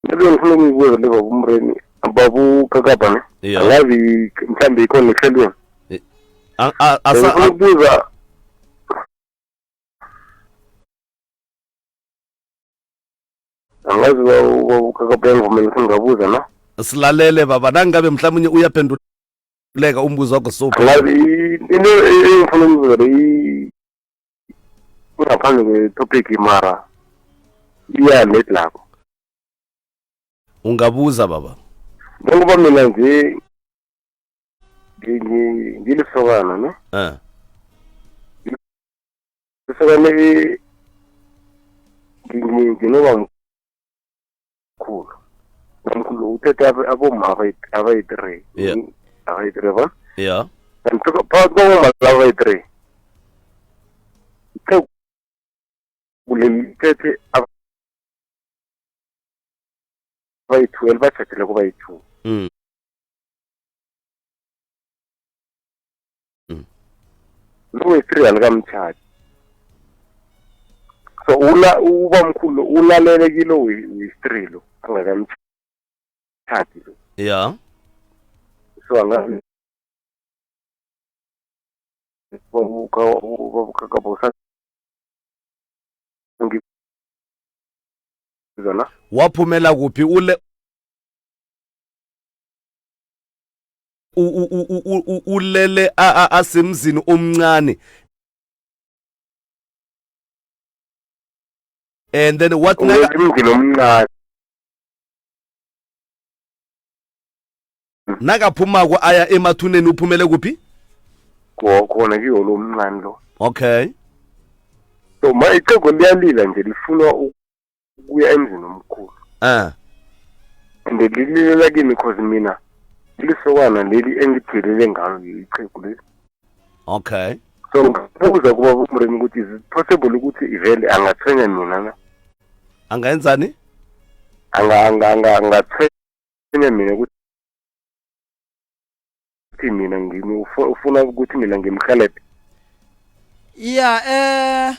Bengifuna ukuyibuza le baba uMremi babu kakapa ne. Angazi mhlambe ikhona ehlelweni. Bengifuna ukubuza angazi babu kakapa ngivumela ukuthi ngingabuza na. Silalele baba nangabe mhlawumnye uyaphenduleka umbuzo wakho so. Angazi into engifuna ukubuza le ngaphandle kwe-topic mara iyalate lapho. Ungabuza baba. Ngoba mina nje ngilisokana no. Lisokana nginoba mkhulu uthethe aboma abayi-3. Abayi-3 ba? Yeah. Phakathi kwaboma abayi-3 kulithethe abayi-12 bathathele kubayi-2. Lo we-3 alikamthathi. So uba mkhulu ulalele kilo we-3 lo angakamthathi lo. Yeah. So angazi babukakabosa ngizona waphumela kuphi ulele asemzini omncane and then what emzini omncane nakaphumako aya emathuneni uphumele kuphi khona kiyo lo mncane lo. Okay. So icego liyalila nje lifuna ukuya emzini omkhulu. And lililela kimi because mina lisokana leli engiphelele ngalo icego leli. Okay. So ngibuza kuba uMremi ukuthi is it possible ukuthi ivele angathenya mina na? Angayenzani? Angathenya mina ukuthi mina ufuna ukuthi mina ngimkhalephe. ya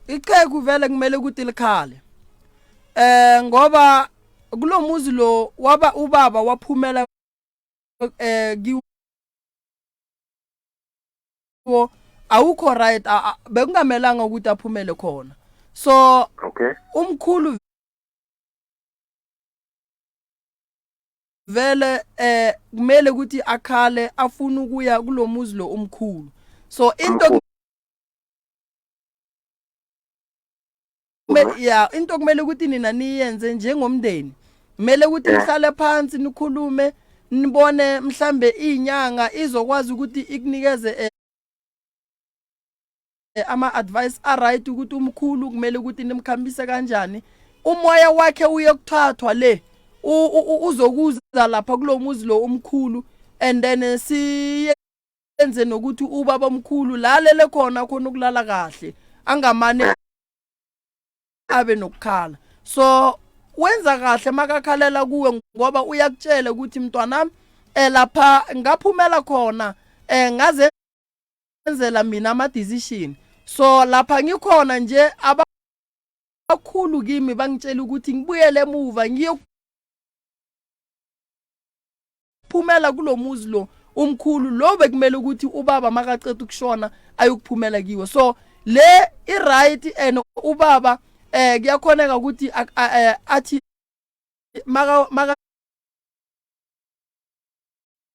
iqhegu vele kumele ukuthi likhale ngoba kulomuzi lo ubaba waphumela awukho right bekungamelanga ukuthi aphumele khona. So okay, umkhulu vele kumele ukuthi akhale afuna ukuya kulomuzi lo umkhulu. So into into kumele ukuthi nina niyenze njengomndeni, kumele ukuthi nihlale phansi nikhulume, nibone mhlambe inyanga izokwazi ukuthi ikunikeze ama advice right ukuthi umkhulu kumele ukuthi nimkhambise kanjani, umoya wakhe uyokuthathwa le uzokuza lapha kulomuzi lo umkhulu, and then siyenze nokuthi ubaba omkhulu lalele khona ukulala kahle angamane abe nokukhala. So wenza kahle makakhalela kuwe ngoba uyakutshela ukuthi mntwanami lapha ngaphumela khona ngazenzela mina ama decision. So lapha ngikhona nje abakhulu kimi bangitshela ukuthi ngibuyele emuva ngiyophumela kulomuzi lo umkhulu lo bekumele ukuthi ubaba makaceda ukushona ayokuphumela kiwo. So le I right and ubaba kuyakhoneka ukuthi athi maka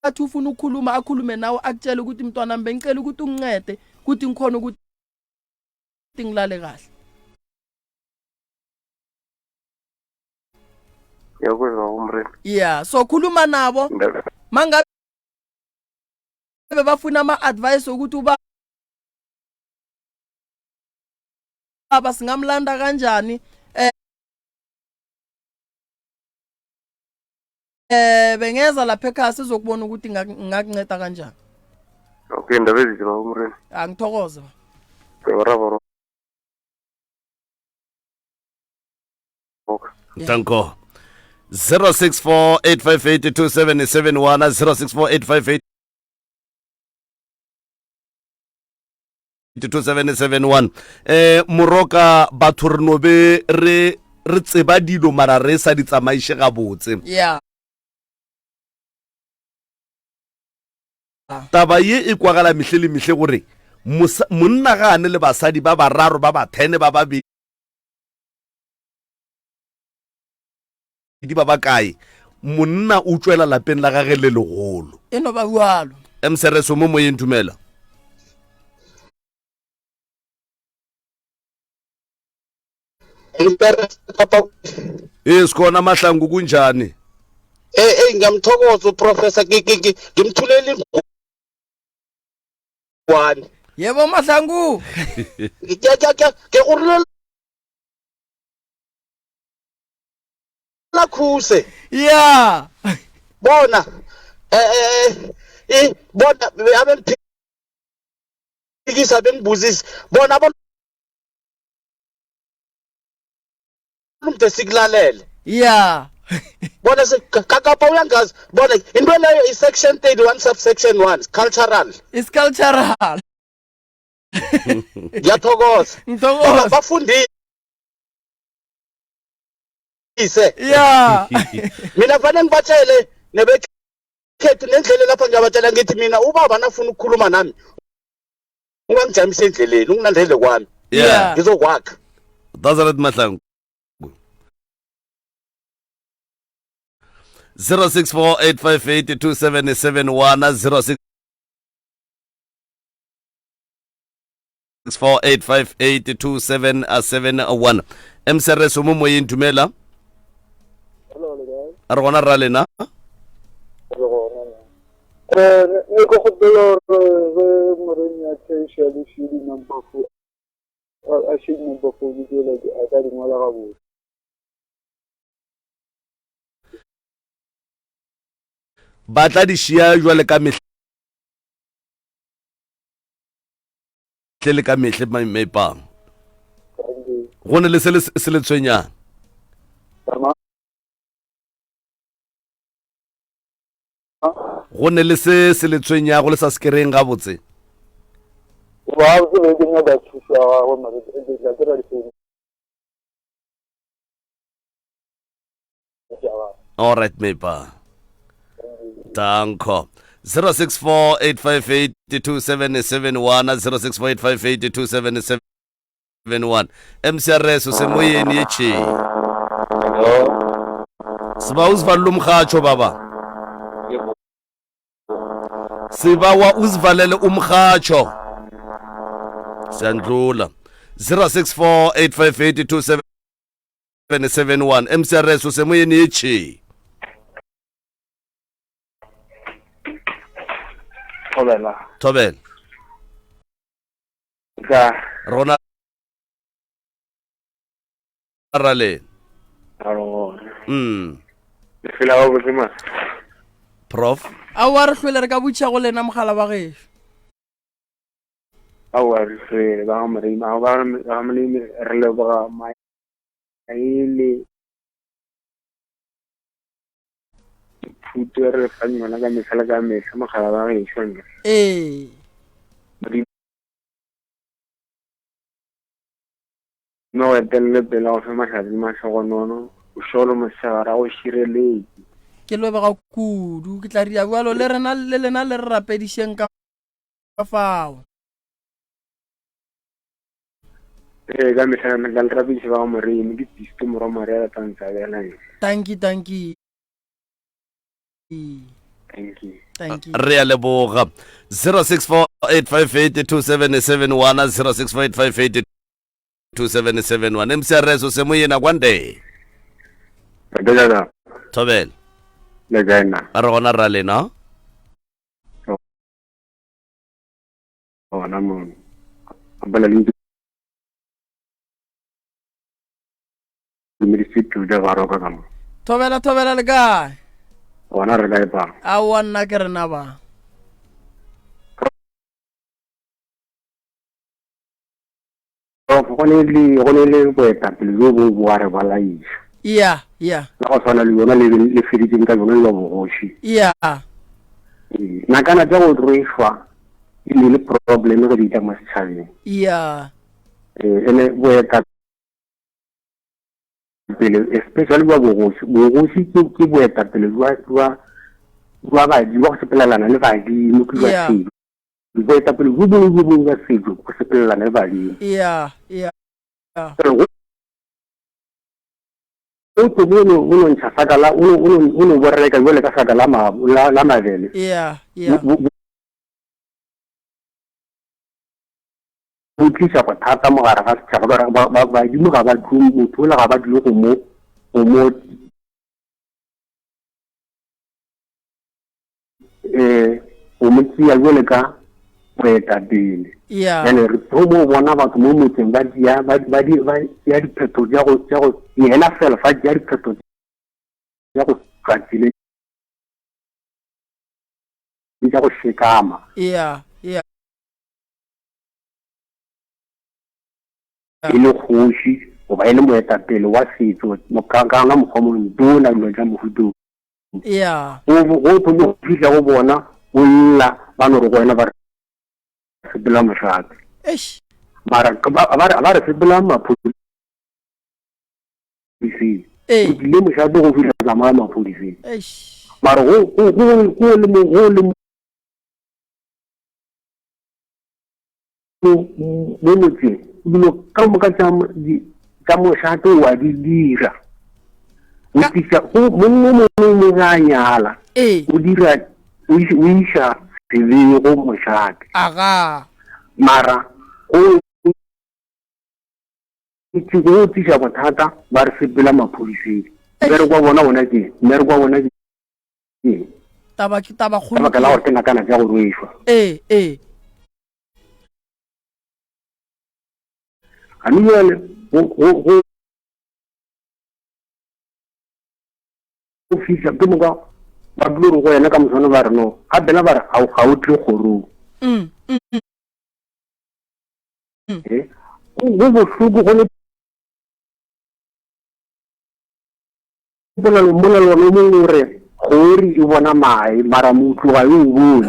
athi ufuna ukukhuluma akhulume nawe akutshela ukuthi mntwana bengicela ukuthi ungincede ukuthi ngikhona ukuthi ngilale kahle. yakuzwa uMremi. Yeah, so khuluma nabo mangabe bafuna ama advice ukuthi baba singamlanda kanjani bengeza lapha ekhaya sizokubona ukuthi ngakunceda kanjani. Okay, ndaba ezithe baba uMreni. Angithokoze. Bravo. Danko 0648582771 0648582771 moroka batho re no be re tseba dilo mara re sa di tsamaiše gabotse. Yeah. Taba ye e kwagala mihle le mihle gore monna gane le basadi ba bararo ba ba 10 ba babedi ba ba kae monna o tswela lapeng la gage le legolo eno ba bualo emsereso mo moyeng dumela sikona mahlangu kunjani ngiyamthokoza uprofessor ngimthuleli one yebo mahlangu ke urlela la khuse yeah bona bona abemphikisa bengibuzisa bona umntu sikulalele yeah bona kakapa uyangazi bona into leyo i-section 31 subsection 1 cultural is cultural ngiyathokoza ngithokoza bafundise yeah mina fanele ngibatshele nebekhethu nendlela lapha ngiyabatshela ngithi mina ubaba nafuna ukukhuluma nami ungangijamise endleleni unginandele kwami yeah ngizokwakha dazaret mahlangu 0648582771 0648582771 MCRS mo moyeng dumela a re gona ra lena ne go gopela re moreni ya theisha le shiri number 4 a shiri number 4 di dela di a ka di ngola ga botse ba tla di shia jwale ka mehle le ka mehle maipang go ne le se le tshwenyana go ne le se le tshwenya go le sa skereng ga botse wa go le dinga ba tshisa go mare di tla tla di se all right maipa danko 0648582771 0648582771 MCRS usemoyeni yechi siba uzivalele umhatsho baba sibawa uzivalele umhatsho siyandlula 0648582771 MCRS usemoyeni yechi Tobel rona rale fela wa botsema prof a wa re hlwele re ka butša go lena mogala wa gešo awa re fela ba mare ba male re le ba mai ile future fa nyona ka mesala ka mehla mogala ba gešo nna no etelle pela go fa mašatsi mašogonono o šolo mosegara go šireletse ke lebega kudu ke tla ria bualo le rena le lena le re rapedišeng ka fao ka mehla ka le rapediše ba go moremi ke pisto moro mare ya tantsabelane thank you thank you re ya leboga 0648582771 0648582771 MCRS usemoyena kwande Dada Tobel le gaina a re gona ra lena ona mo abala medicine ja ba roka ka mo thobela le kae ona re la ba a wa nna ke rena ba go ne le boetapele jo bo bo re balaisha ya la go tshwana le yona le feditseng ka yona le bogoši ya nakana tša go roešwa e le problem go di tla mo setšhabeng ya ene boetapele especially ba bogoši ke boetapele jwa badi ba go sepelelana le badimo ke ba setso boetapele jo bongwe jwa setso go sepelelana le badimo ya o no ntsha sakala o no boreka jole ka saka la mabele ya bo tlisa go thata mo gare ga setšhaba badimo ga ba tlhome motho ola ga ba dule go mo o mo tsia jole ka boetapele ene re mo bona batho mo motseng ba ya dipheto tša go yena fela fa ya dipheto tša go tsatsile tša go shekama e le kgoši goba e le moetapele wa setso mokakana mokgwa montona dilo tša mofutong go thomo go fitlha go bona o lla ba no re go wena ba sepela mošate mara ba re sepela maphodiseng o dile mošate go fitlha tsamaya maphodiseng mara go le mo motseng dilo ka moka tša mošate wa di dira mo ga nyala o dira o iša sebego mošate mara go tliša bothata ba re sepela maphodiseng mere kwa bona ke tabaka la gore ke nakana tša go roešwa ane jale go fitlha ke moka ba dule go yena ka moswane ba re no gapela ba re ga o tle kgorong go bohloko go le mola lona mo gore gori e bona mae mara motho ga o bone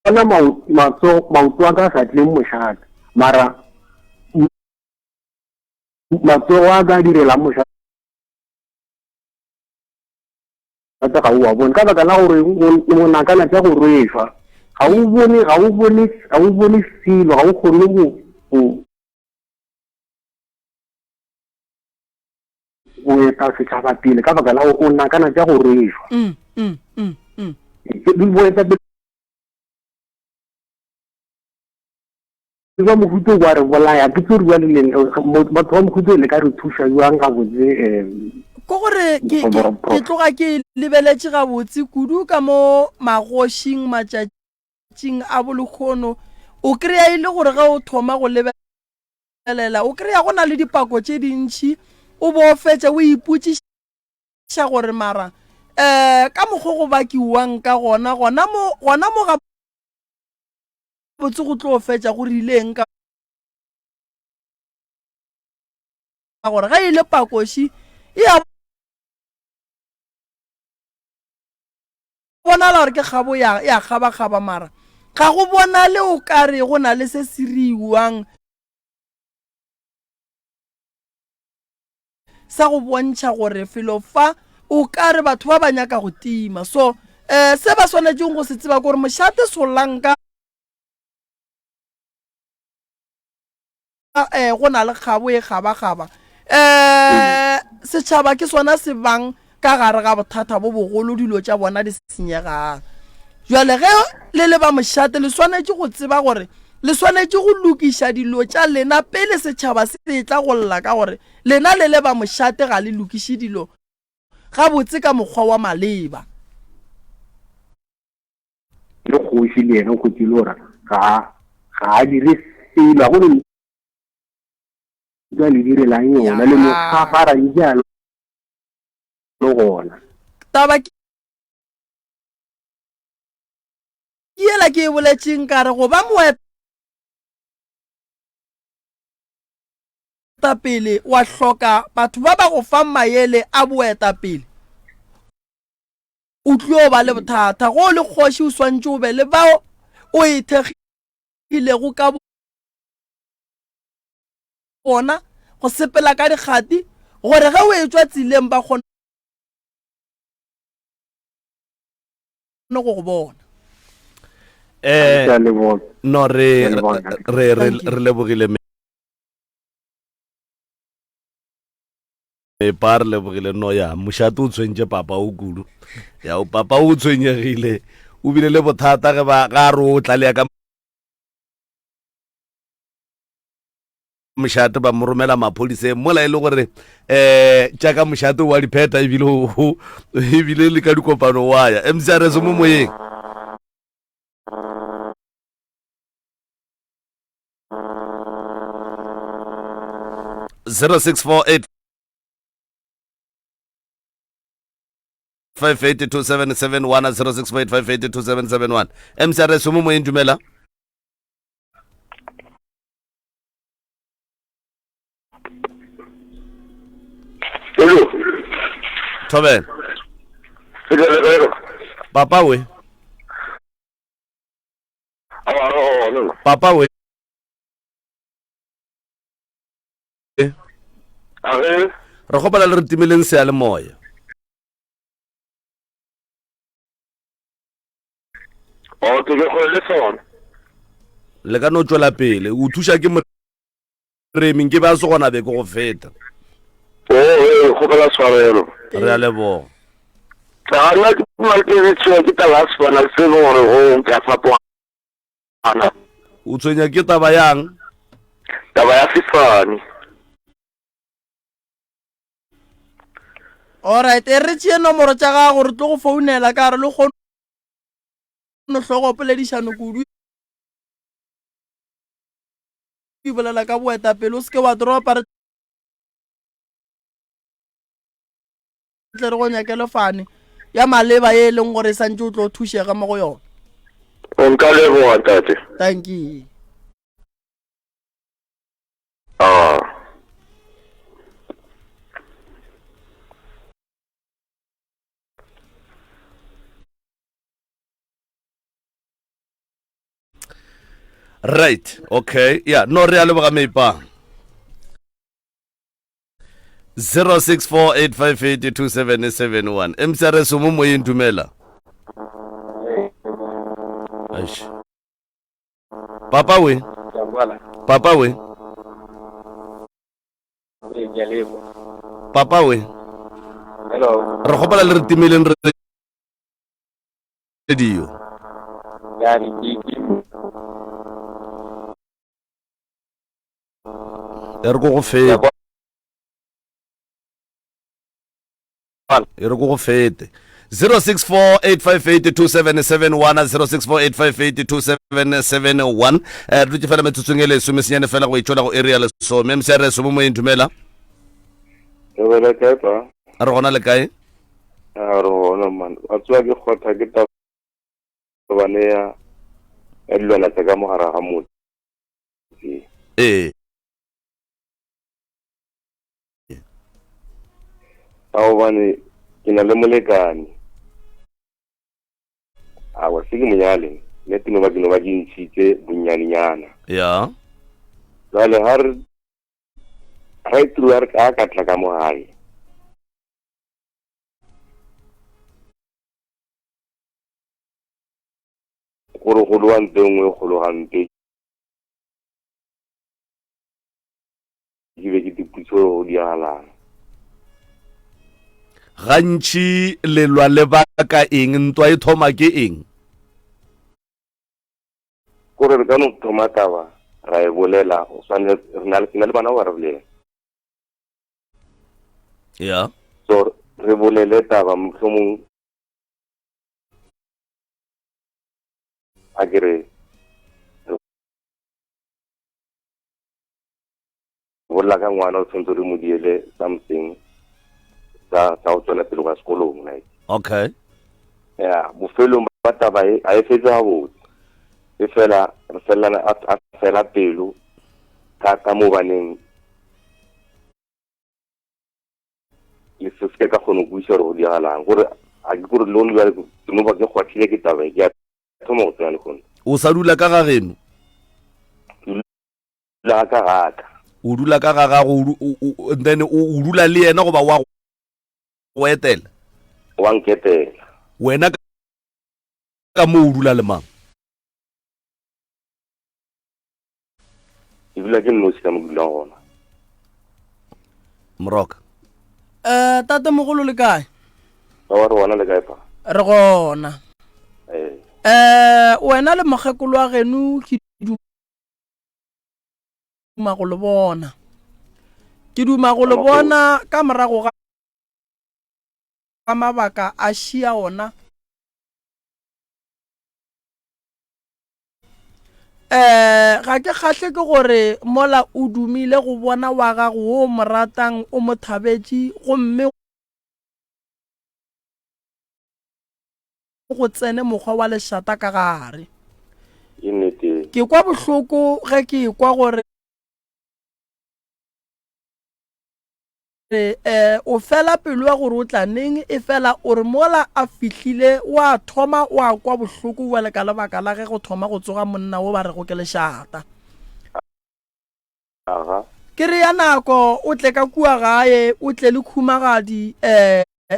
bona maoto a ka sa tleng mošate mara matsogo a ka direlang mošate ga o a bone ka baka la gore o nakana tša go roešwa ga o bone selo ga o kgone go eta setšhaba pele ka baka la gore o nakana tša go roešwa ba mohuto wa re bolaya ke tse rua leleng batho ba mohuto le ka re thuša jwang ga botse ko gore ke tloga ke lebeletše gabotse kudu ka mo magošing matšatšing a bolekgono o kry-a e le gore ga o thoma go lebelela o kry-a go na le dipako tše dintšhi o bo fetša o ipotšiša gore mara ka mokgwa go bakiwang ka gona mo ga botse go tlo fetša go rileng ka gore ga ile pakoši e a bonala gore ke kgabo ya kgaba mara ga go bonale o ka re go na le se se riwang sa go bontšha gore felo fa o ka re batho ba ba nyaka go tima so se ba swanetšeng go se tseba gore mošate solanka go na le kgabo e kgaba setšhaba ke sona se bang ka gare ga bothata bo bogolo dilo tša bona di senyegang jwale ge le ba mošate le swanetše go tseba gore le swanetše go lokiša dilo tša lena pele setšhaba se tla go lla ka gore lena le ba mošate ga le lokiše dilo ga botse ka mokgwa wa maleba le kgoši le yena go tsile gore ga a dire selo go jwa le direlang yona le mo gafara dijalo le gona taba ke yela ke e boletseng ka re go ba moetapele wa hloka batho ba ba go fang maele a boetapele o tlio ba le bothata go le kgoši o swantse o be le bao o ithekgilego ka bona go sepela ka dikgati gore ge o etswa tsileng ba kgone go go bona no re lebogile pa re lebogile no ya mošate o tshwentse papa o kudu ya papa o tshwenyegile o bile le bothata ge ba ga re o tlalea ka mošate ba mo romela maphodiseng mola e le gore jaaka mošate wa dipheta ebile le ka dikopano wa ya mcrs mo moyeng 0648 5827771 0648 5827771 mcrs mo moyeng dumela Hello. Toben. Papa we. Papa we. Re gopala le re timeleng se le moya. O ke go le sona. Le ka no tswela pele o thuša ke moremi ke ba se gona be go feta. Go bala tshwarelo re a leboga ga nna ke markete tswe ke tala swana se gore go ka fapo ana o tswenya ke taba yang taba ya sifane alright re tšee nomoro tša gago re tlo go founela ka re le kgono hlogo poledišano kudu e bolela ka boetapele o seke wa dropa re tle re go nyakele fane ya maleba e leng gore santse o tlo thušega mo go yona o nka leboga tate thank you right okay yeah no re a leboga meipa 0648582771 mcrs mo moyeng dumela aish papa we papa we hello re gopala le re timeleng radio ya re go fete re go fete 0648582771 0648582771 re dutse fela metsotsong e le somesenyane fela go itshola go area le some mcrs mo moyeng dumela re ka re gona le kae a re gona man a tswa ke khotha ke ta bane ya elwana tsa ka mogara ga motse a bane ke na le molekane a wa se ke monyale le tino ba di ntshitse bonnyaninyana ya jale har right through har ka tla ka mo hae gore go lwa ntengwe go lo gante ke be ke diputso go di ala gantši lelwa le baka eng ntwa e thoma ke eng gore re ka no thoma taba ra e bolela o swane re na le bana ba re bolela ya so re bolele taba mohlomong a kere bolla ka ngwana o tshwanetse re mo diele something sa o tswela pele ka sekolong like okay ya bofelong ba taba a e fetsa ga botse e fela re felana a fela pelo ka mo baneng le se se ka kgona go isa re go diagalang gore a ke gore lo nna no ba ke gwatlhile ke taba ke a thoma go tsena le khona o sa dula ka ga geno la ka gaka o dula ka ga gago then o dula le yena go ba wa go etela wa nketela wena ka mo o dula le mang e dula ke nnosi ka mo dula gona Moroka tate mogolo le kae ba wa re wona le kae pa re gona wena le mogekolo wa geno ke duma go le bona ke duma go le bona ka morago ga mabaka a shia ona ga ke kgahle ke gore mola o dumile go bona wa gago o mo ratang o mo thabetše gomme go tsene mokgwa wa lešata ka gare ke kwa bohloko ge ke kwa gore o fela pelo ya gore o tla neng e fela o re mola a fihlile wa thoma wa kwa bohloko wa le ka lebaka la ge go thoma go tsoga monna wo ba re go ke lešata ke re ya nako o tle ka kua gae o tle le khumagadi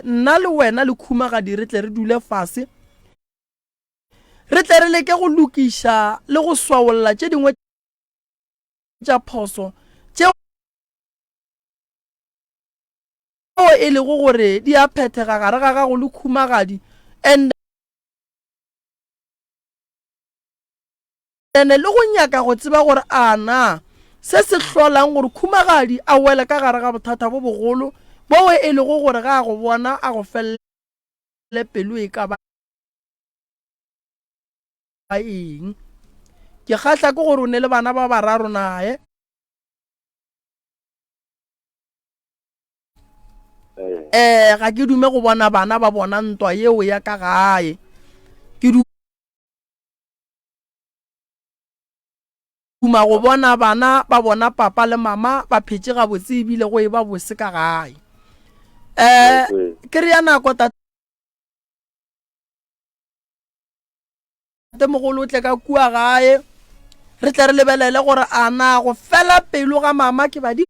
nna le wena le khumagadi re tle re dule fase re tle re leke go lokiša le go swaolla tše dingwe tša phoso tšeo e le go gore di a phethega gare ga gago le khumagadi and le go nyaka go tseba gore ana se se hlolang gore khumagadi a wele ka gare ga bothata bo bogolo bo e le go gore ga go bona a go felle pelo e ka ba eng ke kgatla ke gore o ne le bana ba bararo nae ga ke dume go bona bana ba bona ntwa yeo ya ka gae ke duma go bona bana ba bona papa le mama ba phetse ga botse ebile go e ba bose ka gae ke re ya nako tate mogolo o tle ka kua gae re tle re lebelele gore ana go fela pelo ga mama ke badi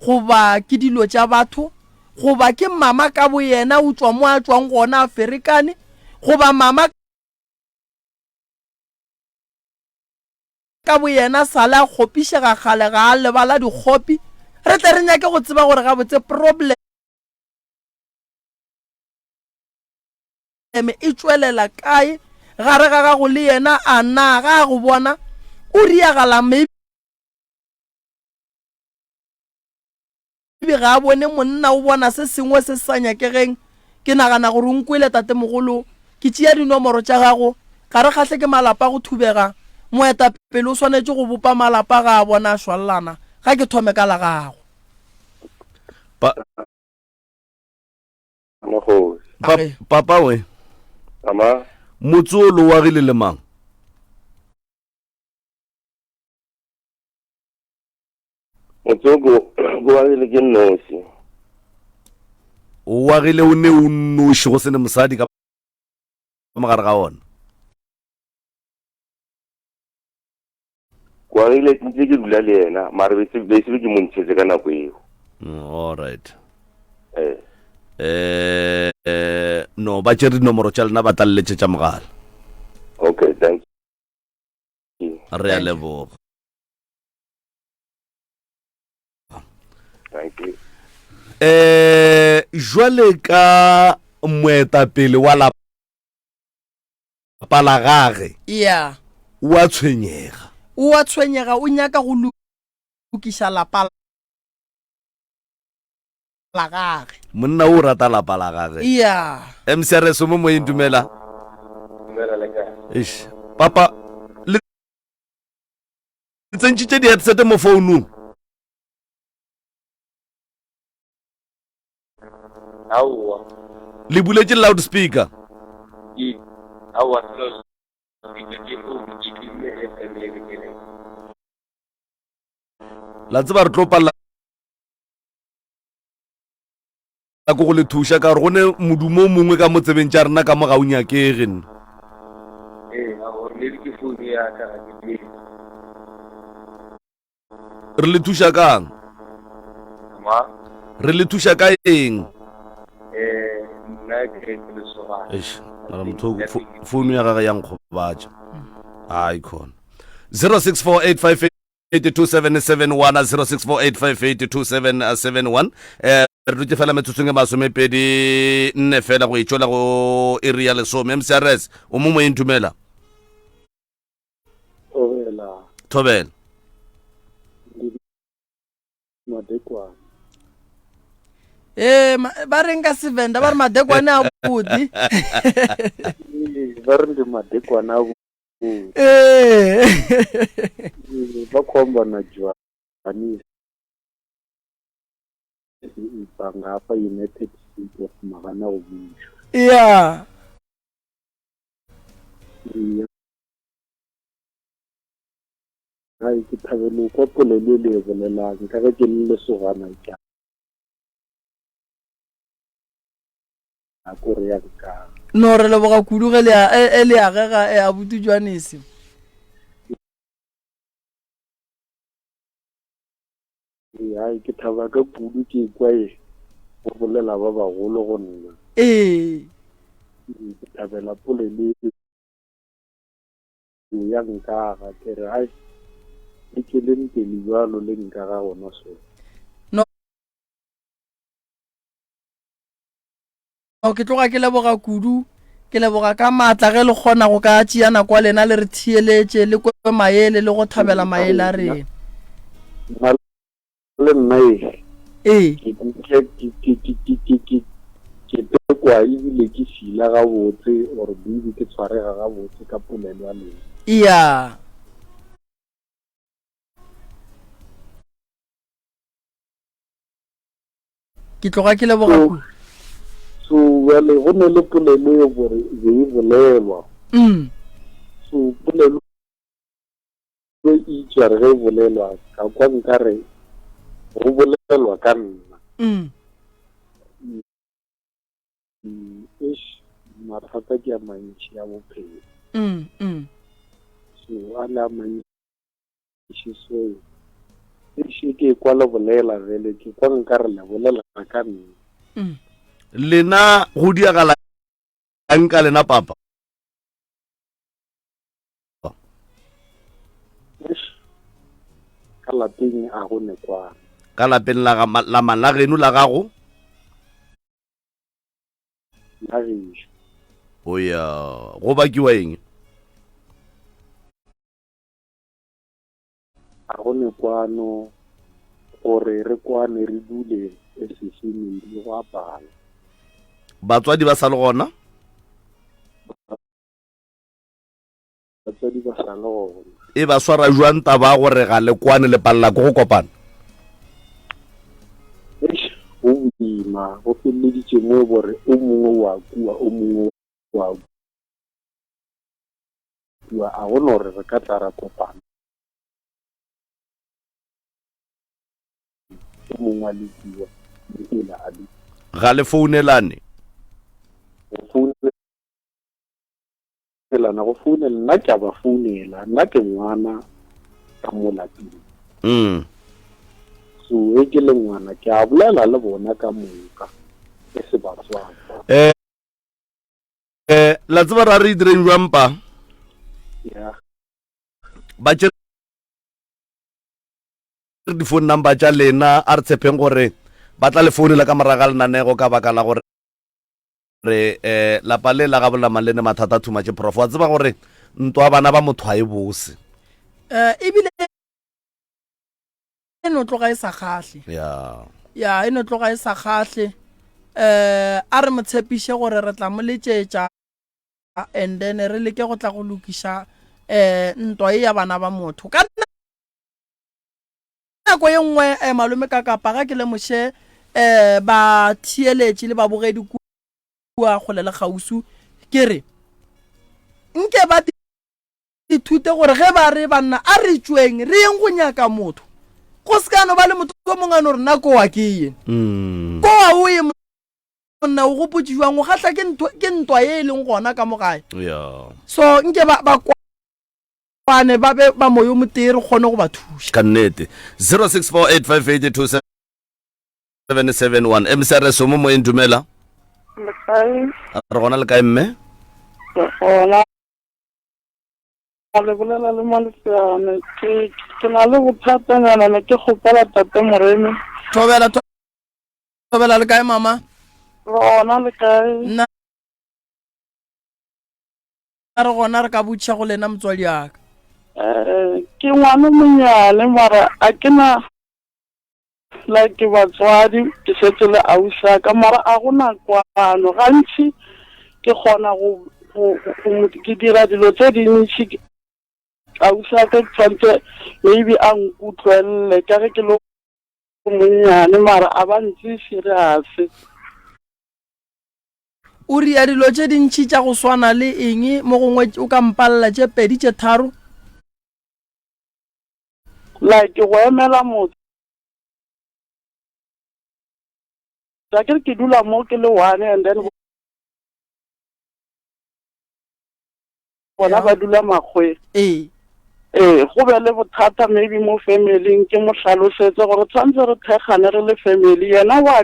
goba ke dilo tša batho goba ke mama ka bo yena o tswa mo a tswang gona Afrikane goba mama ka bo yena sala kgopišega gale ga lebala dikgopi re tle re nyake go tseba gore ga botse problem e tswelela kae gare ga gago le yena a na ga go bona o riagala maybe ga a bone monna o bona se sengwe se sa nyakegeng ke nagana gore o nkwele tate mogolo ke tšea dinomoro tša gago ga re kgahle ke malapa go thubega moetapele o swanetše go bopa malapa ga a bona a šwalelana ga ke thome ka la gago papa we ama motse o lo wagile le mang motse go wagile ke nnosi o wagile o ne o nnoši go sene mosadi ka mogare ga ona wagile ntse ke dula le yena mare be se ke mo ntšhetse ka nako eo all right no ba tšere dinomoro tša lena ba tlaleletse tša mogala okay thank you re a leboga thank you jwale ka moetapele wa lapa la gage ya o a tshwenyega o nyaka go lokiša lapa la gage monna o rata lapa la gage ya mcrs mo moyeng dumela papa tsentšitše di-headset mo founung. Aowa. Le buletše loudspeaker. Aowa, ke founu ke tlile FM le kene. La tseba re tlo palla ko go le thuša ka gore go ne modumo o mongwe ka motsebeng tša rena ka mo ga o nyakege nna. Ke founu ya ka ke re le thuša kang? Re le thuša ka eng? nna ke le soga. Mara motho founu ya gage yang kgobatša. Ai khona 0648582771 0648582771 re dutse fela metsotsong e masomepedi nne fela go itšola go area lesome. MCRS o mo moyeng thumela thobela Madekwane. Ba reng ka Sevenda ba re Madekwane a bodi. Ba re ndi Madekwane a bodi. Ba khomba na Johannes ibanga apa United States of Magana go buša. Yeah. Ai ke thabelo kwa polelo le bolelang ka ke le sogana tša. A kore ya ka. No re le boga kudu ge le a gega a butu Johannes. Ai ke thaba ka kudu ke kwa go bolela ba bagolo go nna. Ke thabela polelo ya nka ga ke re ai ke le ntele jalo le nka ga gona so. No ke tloga ke leboga kudu ke leboga ka matla ge le kgona go ka tšeana kwa lena le re thieletše le kwe maele le go thabela maele a rena. Le nna ke tekwa ebile ke sila ga botse gore bibi ke tshwarega ga botse ka polelo ya lena. Iya ke tloga ke leboga kudu. So wale go ne le polelo e gore e bolelwa. So polelo e itšwa ge e bolelwa ka kwa nkare go bolelwa ka nna. Mathata ke a mantši ya bophelo. So a le a mantši so e ke kwa le bolela gele ke kwa nkare le bolela ka nna. Lena go diagala nka lena papa ka lapeng a go nekwana. ka lapeng la geno la gago la gešo. o ya go bakiwa eng? A go nekwano gore re kwane re dule e sešeneng le go apala. Batswadi ba sa le gona? Batswadi ba sa le gona. E ba swara jwang taba gore ga le kwane le palla go kopana? Go boima go feleditše mo gore o mongwe wa kua o mongwe wa kua a gona gore re ka tla ra kopana. O mongwe a lekiwa le ela a le ga le founelane? Go founela nna ke a ba founela nna ke ngwana ka mo lapeng. So e ke le ngwana ke a bolela le bona ka moka e se batswana. La tseba ra re direng jwang pa? Ya ba tšere di phone number tša lena a re tshepeng gore ba tla le founela ka moraga lenanego ka baka la gore lapa le la ga bolamang le ne mathata thumatše prof wa tseba gore ntwa bana ba motho a e bose. Ebile e no tloga e sa kgahle. Ya e no tloga e sa kgahle. A re mo tshepiše gore re tla mo letšetša and then re leke go tla go lokiša ntwa e ya bana ba motho ka nako ye nngwe malome ka kapaga ke le moshe ba thieletše le ba bogedi kua kgole le gausu ke re nke ba ithute gore ge ba re banna a re tšweng re yeng go nyaka motho go se kano ba le motho o mongane gore nna kowa ke yene kowa o ye monna o gopotšiwang o kgatla ke ntwa ye e leng gona ka mogae so nke ba kwane ba be ba moyo motee re kgone go ba thuša ka nnete 0648582771 msrs mo moyeng dumela re gona le kae mme le bolela le Maleseane ke na le bothatanyana ne ke kgopela tate Moremi tobela le kae mama gona le kae nna re gona re ka botša go lena motswadi aka ke ngwana monyane mara a ke na like batswadi ke setse le ausaka mara a gona kwano gantši ke kgona ke dira dilo tse dintšhi ausaka tshwantse maybe a nkutlwelele ka ge ke lo monyane mara a ba ntse serious o ria dilo tše dintšhi tša go swana le eng mo gongwe o ka mpalela tše pedi tše tharo like go emela motho ke dula mo ke le one and then bona ba dula magwe go be le bothata maybe mo family ke mo hlalosetse gore tshwantse re thekgane re le family yena wa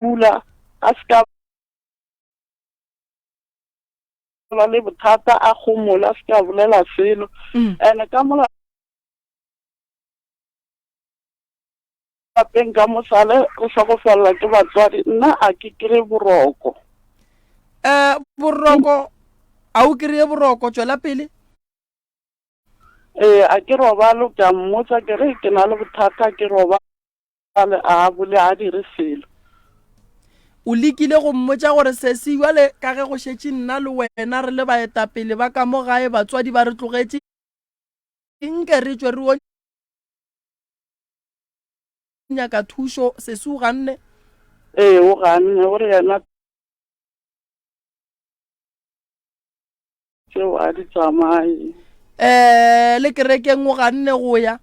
dula a ska ba le bothata a gomola a ska bolela selo ene ka mola apeng ka mosale o hlokofalela ke batswadi nna a ke kry boroko boroko a o kry boroko tswela pele a ke robalo ka mmotsa ke re ke na le bothata ke robale a bole a dire selo o lekile go mmotsa gore se se jwale ka ge go šetše nna le wena re le baetapele ba ka mo gae batswadi ba re tlogetše nke re tšwe re o nyaka thušo se se o ganne o ganne gore yena tseo a di tsamaye le kerekeng o ganne go ya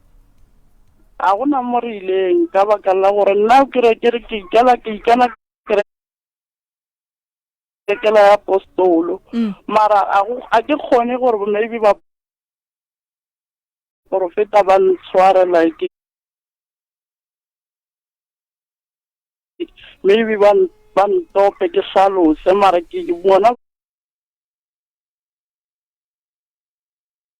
a gona mo re ileng ka baka la gore nna kerekere ke ikana kerekela ya apostolo mara a ke kgone gore maybe ba profeta ba ntshware like maybe ba ntope ke hlalose mara ke bona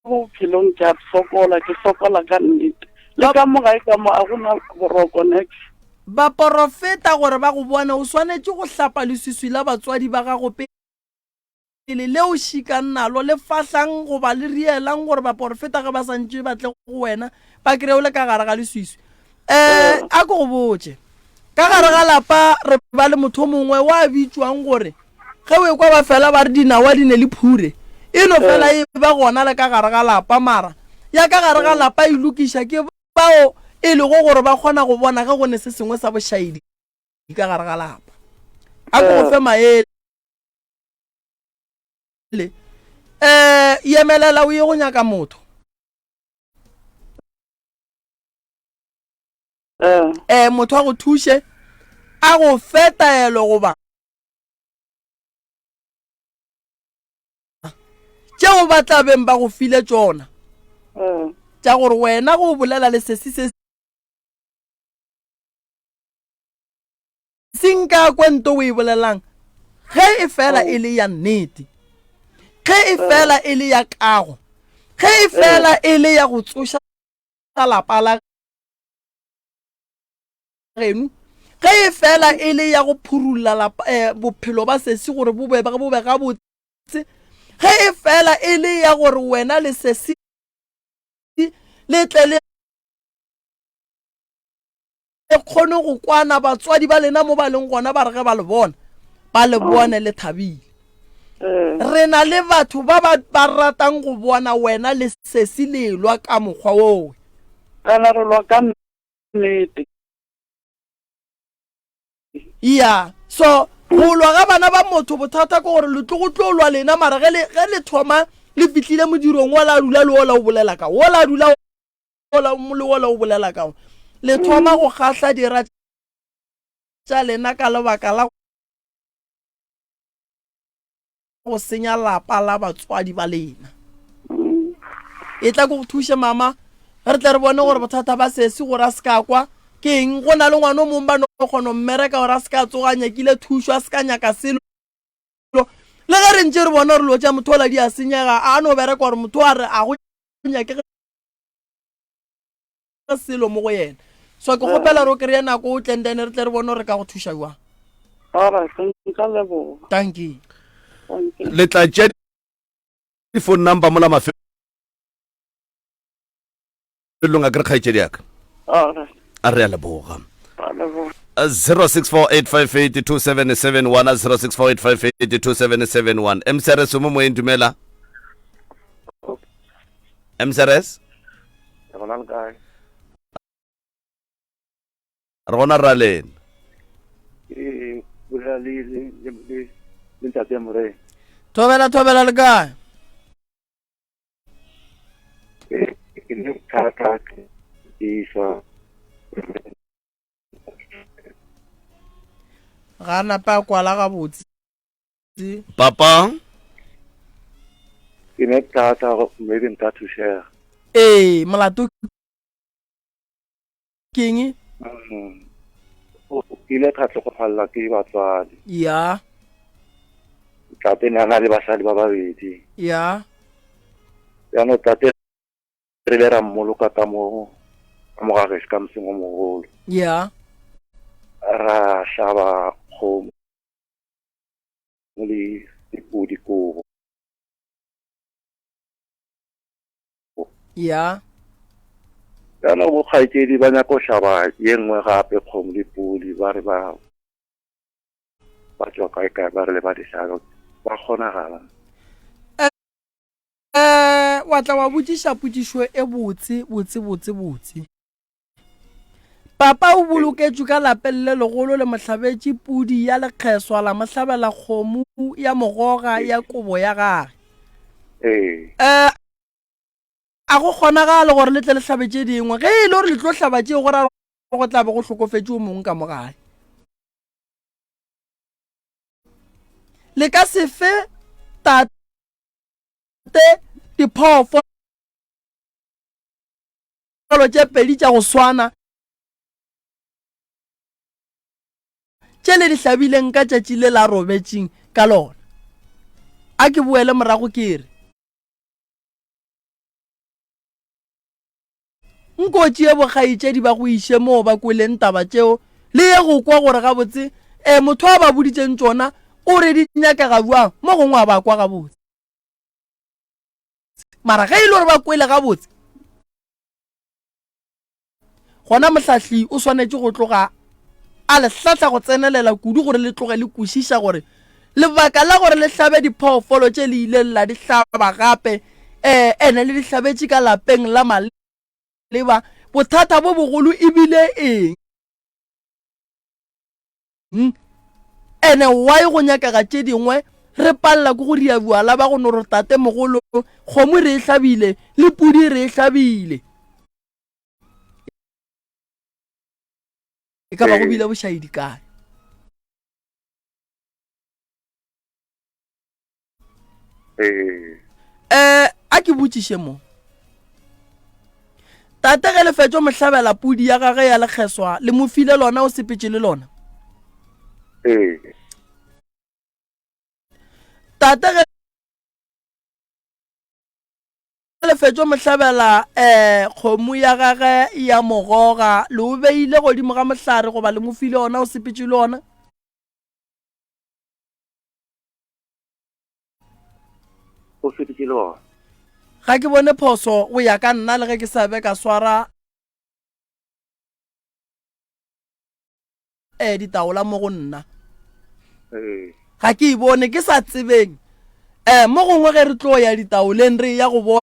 bophelong ke a sokola ka nnete le ka mogae ka mo a gona boroko next ba profeta gore ba go bona o swanetše go hlapa leswiswi la batswadi ba gago pele le o šikang nalo le fahlang go ba le rielang gore ba profeta ge ba santše batle go wena ba kry o le ka gare ga leswiswi a ko go botse ka gare ga lapa re ba le motho mongwe wa bitswang gore ge o ekwa ba fela ba re dinawa di ne le phure eno fela e ba gona le ka gare ga lapa mara ya ka gare ga lapa e lokiša ke bao e le go gore ba kgona go bona ge go ne se sengwe sa bošaedi ka gare ga lapa a ko go fe maele emelela o ye go nyaka motho motho a go thuše a go fetaelo goba tšeo ba tla beng ba go file tšona tša gore wena go bolela le sesi se senka kwento o e bolelang ge e fela e le ya nnete ge e fela e le ya kago ge e fela e le ya go tsoša lapa la geno ge e fela e le ya go phurula bophelo ba sesi gore bo be ga botse ge e fela e le ya gore wena le sesi le tle le kgone go kwana batswadi ba lena mo ba leng gona ba re ge ba le bone le thabile re na le batho ba ratang go bona wena le sesi lelwa ka mokgwa oo kana re lwa ka nnete. ya so go lwa ga bana ba motho bothata ko gore le tlo go tlolwa lena mara ge le thoma le fitlile modirong wa la dula le ola o bolela ka ola dula ola le ola o bolela ka le thoma go gahla dira tša lena ka lebaka la go senya lapa la batswadi ba lena. E tla go thuša mama re tle re bone gore bothata ba sesi gore a se ka kwa ke eng go na le ngwana o mongwe ba no kgono mmereka gore a se ka tsoga nyakile thušo a se ka nyaka selo le ge re ntse re bona re lo tša motho ola di a senyega a no bereka gore motho a re a go nyake selo mo go yena so ke gopela ro kry-e nako o tlendene re tle re bone gore ka go thuša jwang. Thank you. le tla tšea di-phone number mola mafelong a kere kgaetšedi yaka a re a leboga 0648582771 0648582771 MCRS mo moeng dumela MCRS re gona ra lena thobela le kae ga napa kwala ga botse papa ke ne tata maybe nka thušega molato keng ke ile ka tlhokofalela ke batswadi ya tate ne a na le basadi ba babedi ya yaanong tate re le ra mmoloka ka mo gagešo ka moseng o mogolo ya ra hlaba kgomo le dipudi kobo ya yaanong bokgaetšedi ba nyaka go hlaba ye nngwe gape kgomo le pudi ba re ba tswa kae ba re le ba di hlaba ba kgonagala wa tla wa botsiša potsišo e botse papa o boloketšwe ka lapeng le legolo le mohlabetše pudi ya lekgeswa la mohlabela kgomo ya mogoga ya kobo ya gage a go kgonagale gore le tle le hlabetše dingwe ge e le gore le tlo hlabatše gore go tla be go hlokofetše o mongwe ka mogae le ka se fe tate diphoofolo tše pedi tša go swana tše le di hlabileng ka tšatši le la robetšeng ka lona a ke boele morago ke re nkotši e bokgaetšedi ba go iše moo ba kweleng taba tšeo le ye go kwa gore gabotse motho a ba boditšeng tšona o re di nyakega bjang mo gongwe a ba kwa gabotse mara ge e le gore ba kwele gabotse gona mohlahli o swanetše go tloga a le hlatla go tsenelela kudu gore le tloge le kwešiša gore lebaka la gore le hlabe diphoofolo tše le ile la di hlaba gape ene le di hlabetše ka lapeng la maleba bothata bo bogolo ebile eng ene why go nyakega tše dingwe re palla go ria bjala ba go no re tate mogolo kgomo re e hlabile le pudi re e hlabile e ka ba go bile bošaedi kae a ke botšiše mo tate ge le fetšo mohlabela pudi ya gage ya lekgeswa le mo file lona o sepetše le lona tate ge le fetšo mohlabela kgomo ya gage ya mogoga le o beile godimo ga mohlare goba le mo file ona o sepetše le ona ga ke bone phoso go ya ka nna le ge ke sa be ka swara ditaola mo go nna ga ke e bone ke sa tsebeng mo gongwe ge re tlo ya ditaoleng re ya go bona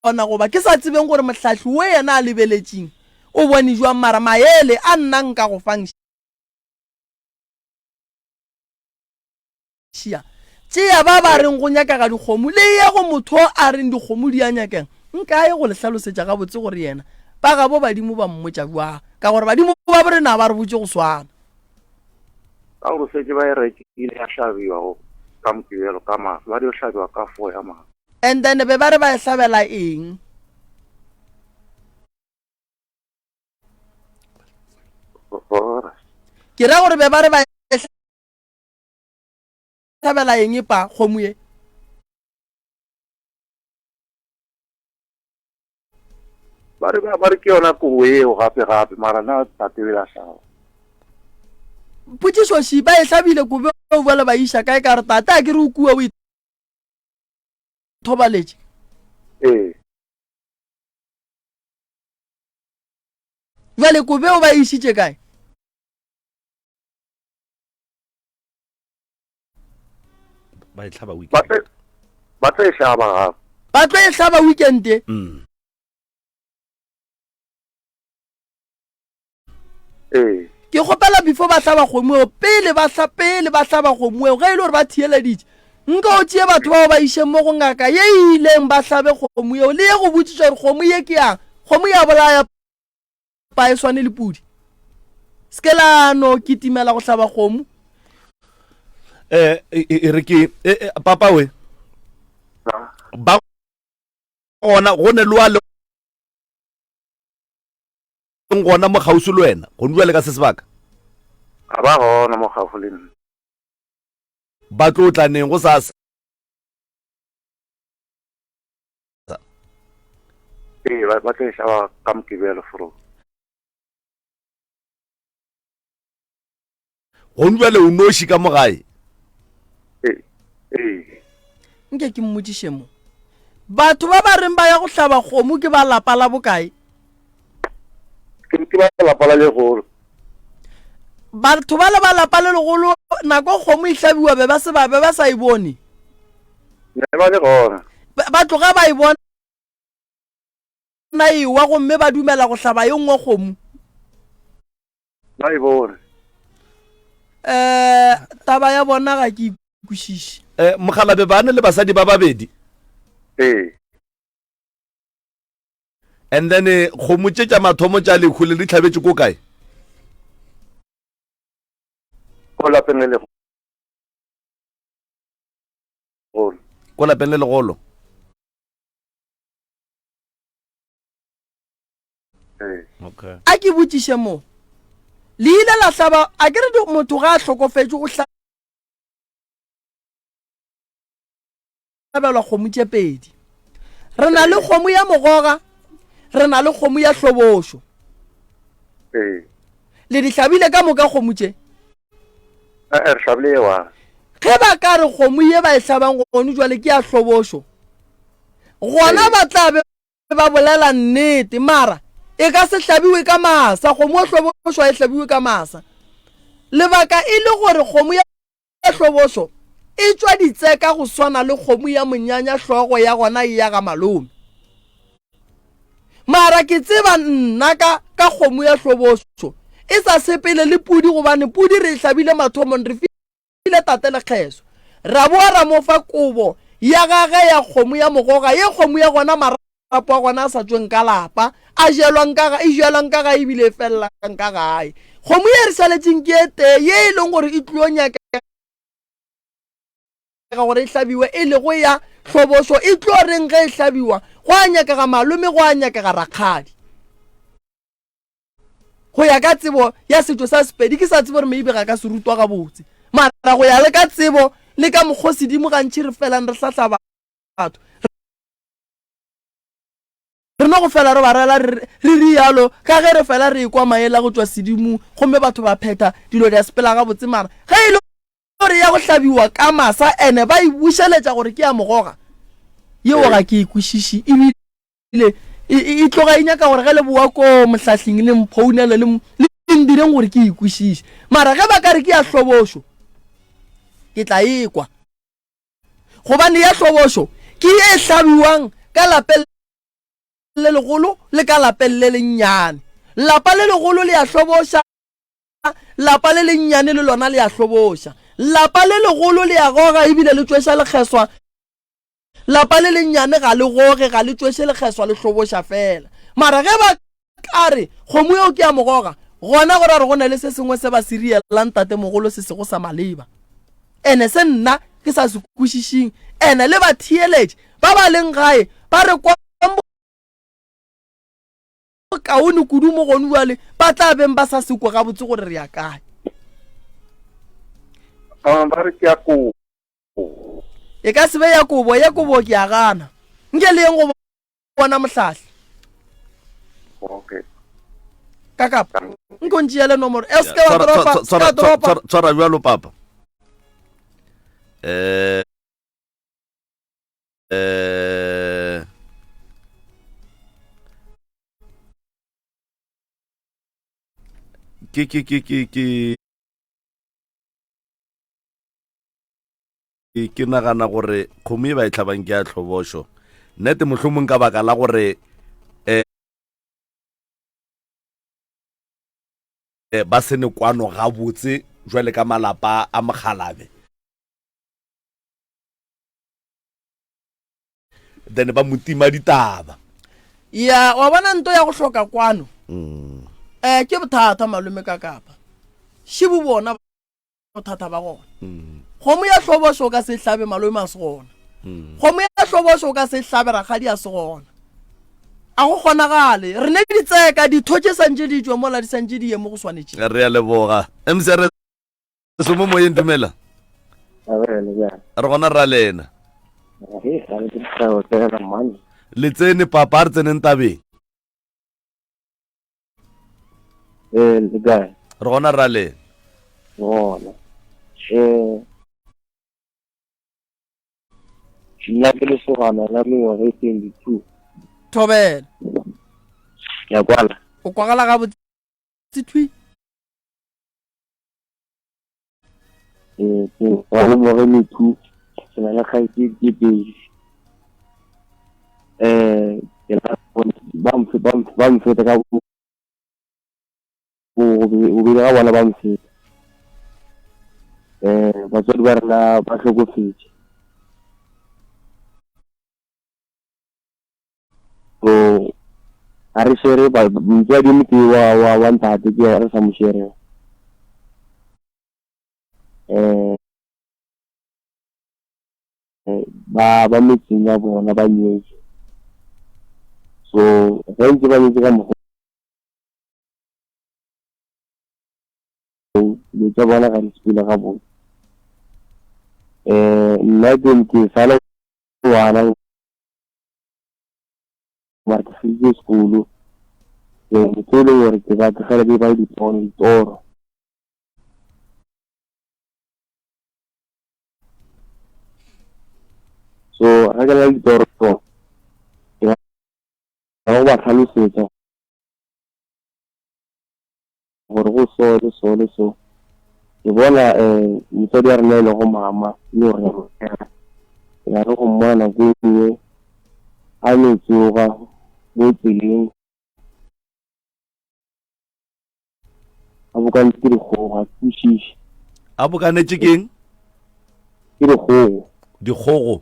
bona goba ke sa tsebeng gore mohlahli we yena a lebeletseng o bone jwang mara maele a nna nka go fang shia tšea ba ba reng go nyaka ga dikgomo le ye go motho a reng dikgomo di a nyakeng nka ye go le hlalosetša gabotse gore yena ba ga bo badimo ba mmotša jwa ka gore badimo ba borena ba re botse go swana ka gore setse ba e rekile ya hlabiwa go ka mokibelo ka maso ba di o hlabiwa ka fo ya maso and then be ba re ba e hlabela eng ke ra gore be ba re ba hlabela eng pa kgomo ye ba re ke yona kobo eo gape mara na tatebela tlhago potšišo shi ba e hlabile kobe o bole ba iša kae ka re tata ke re o kua o ithobaletše bjale kobe o ba išitše kae ba e hlaba weekend ba tlo e hlaba gape ba tlo e hlaba weekende ke kgopela before ba hlaba kgomo pele ba hlaba kgomo ge e le gore ba thieleditše nka o tšee batho bao ba iše mo go ngaka ye ileng ba hlabe kgomo eo le ye go botsiša gore kgomo ye ke yang kgomo ya bolaya pa e swane le pudi se lano ke timela go hlaba kgomo e re ke papa we ba gona go ne lo a le gona mo gausi le wena go nwa le ka se sebaka a ba gona mo gaufi le nna ba tlo tla neng go sa ba tlo e hlaba ka mokibelo foro go nwa le o noši ka mo gae nke ke mmotšiše mo batho ba ba reng ba ya go hlaba kgomo ke ba lapa la bokae ke ba lapa la legolo batho ba le ba lapa le legolo nako kgomo e hlabiwa be ba sa e bone ne ba le gona ba tloga ba e bona ewa gomme ba dumela go hlaba ye nngwe kgomo ba e bone taba ya bona ga ke ikušiše mogalabe ba ne le basadi ba babedi and then kgomo tše tša mathomo tša lekgole di tlhabetše ko kae ko lapeng le legolo ko lapeng le legolo okay a ke botšiše mo le ile la hlaba a ke re motho ga a hlokofetše o hlabelwa kgomo tše pedi re na le kgomo ya mogoga re na le kgomo ya hlobošo le di hlabile ka moka kgomo tše re hlabile ewa ge ba ka re kgomo ye ba e hlabang gone jwale ke ya hlobošo gona ba tla be ba bolela nnete mara e ka se hlabiwe ka masa kgomo ya hlobošo a e hlabiwe ka masa lebaka e le gore kgomo ya hlobošo e tšwa ditseka go swana le kgomo ya monyanya hlogo ya gona e ya ga malome mara ke tseba nna ka kgomo ya hlobošo e sa sepele le pudi gobane pudi re hlabile mathomong re file tate le kgeso ra boa ra mofa kobo ya gage ya kgomo ya mogoga ye kgomo ya gona marapo a gona a sa tsweng ka lapa e jelwang ka ga ebile e felelang ka gae kgomo ye re saletšeng ke ete ye e leng gore e tlio nyaka gore e hlabiwe e le go ya hlobošo e tlo reng ge e hlabiwa go a nyakega malome go a nyakega rakgadi go ya ka tsebo ya setšo sa Sepedi ke sa tsebo gore meibe ga ka se rutwa ga botse mara go ya le ka tsebo le ka mokgosidimo gantši re felang re hlahlaba batho re no go fela re barela re rialo ka ge re fela re ekwa maela go tšwa sedimo gomme batho ba pheta dilo di a sepela ga botse mara ge e le gore ya go hlabiwa ka masa ene ba e bušeletša gore ke ya mogoga yeo ga ke ikwešiše ebile e tloga e nyaka gore ge le boa ko mohlahling le mphounele le ndireng gore ke ikwešiše mara ge ba ka re ke ya hlobošo ke tla ekwa gobane ya hlobošo ke e hlabiwang ka lapeng le legolo le ka lapeng le lennyane. Lapa le legolo le a hlobosha, lapa le lennyane le lona le a hlobosha. Lapa le legolo le a goga ebile le tšwesha lekgeswa, lapa le lennyane ga le goge ga le tšweshe lekgeswa le hlobosha fela. Mara ge ba ka re kgomo eo ke ya mogoga, gona gore go na le se sengwe se ba se rielang tate mogolo se sego sa maleba. Ene se nna ke sa se kwešišing, ene le ba theeletše ba ba leng gae ba re kwa kaone kudu mo gone jale ba tla beng ba sa sekwa gabotse gore re ya kae. ba re ke ya kobo. E ka se be Yakobo ke a gana nke le eng go bona mohlahli. Okay. Kakapa nko ntšeele nomoro e se ke wa dropa tshwara bjalo papa. Ke nagana gore kgomo e ba e tlhabang ke ya tlhobošo nnete mohlomong ka baka la gore ba sene kwano gabotse jwale ka malapa a mogalabe, then ba motima ditaba. ya wa bona nto ya go hloka kwano. Ke bothata malome ka Kapa shibu bona bothata ba gona. Kgomo ya hlobosho ka se hlabe malome a se gona. Kgomo ya hlobosho ka se hlabe rakgadi a se gona. A go kgonagale re ne di tseka di thoje santse di tšwa mola di santse di ye mo go swanetše. Re ya leboga msere se mo moyeng dumela. Re gona ra lena le tsene papa re tseneng tabeng. Le gae re gona ra lena bona nna ke lesogana la mengwaga e 22. Thobela ya kwala o kwagala ga botsithui. ke wa mo re methu se na la khaiti ke pedi. Ke la ba mfeta ka o be ga bona ba mfeta. Batswadi ba rena ba hlokofetse. So a re shere ba mtswadi motho wa ntate ke re sa mo shere. Ba metseng ya bona ba nyetse. So re ntse ba nyetse ka mo le tsa bona ga di sepela ga bona. Nna ke sala wana marka fije skolo ke le gore ke ba tlhela be ba ditoro. So ga ke la ditoro to ya go ba tlhalosetsa gore go so ke bona motsadi a rena le go mama le gore ya re go mmona ke tšwe a ne tsoga mo tseleng a bokane ke dikgogo a thušiše. A bokanetše keng? Ke dikgogo. Dikgogo?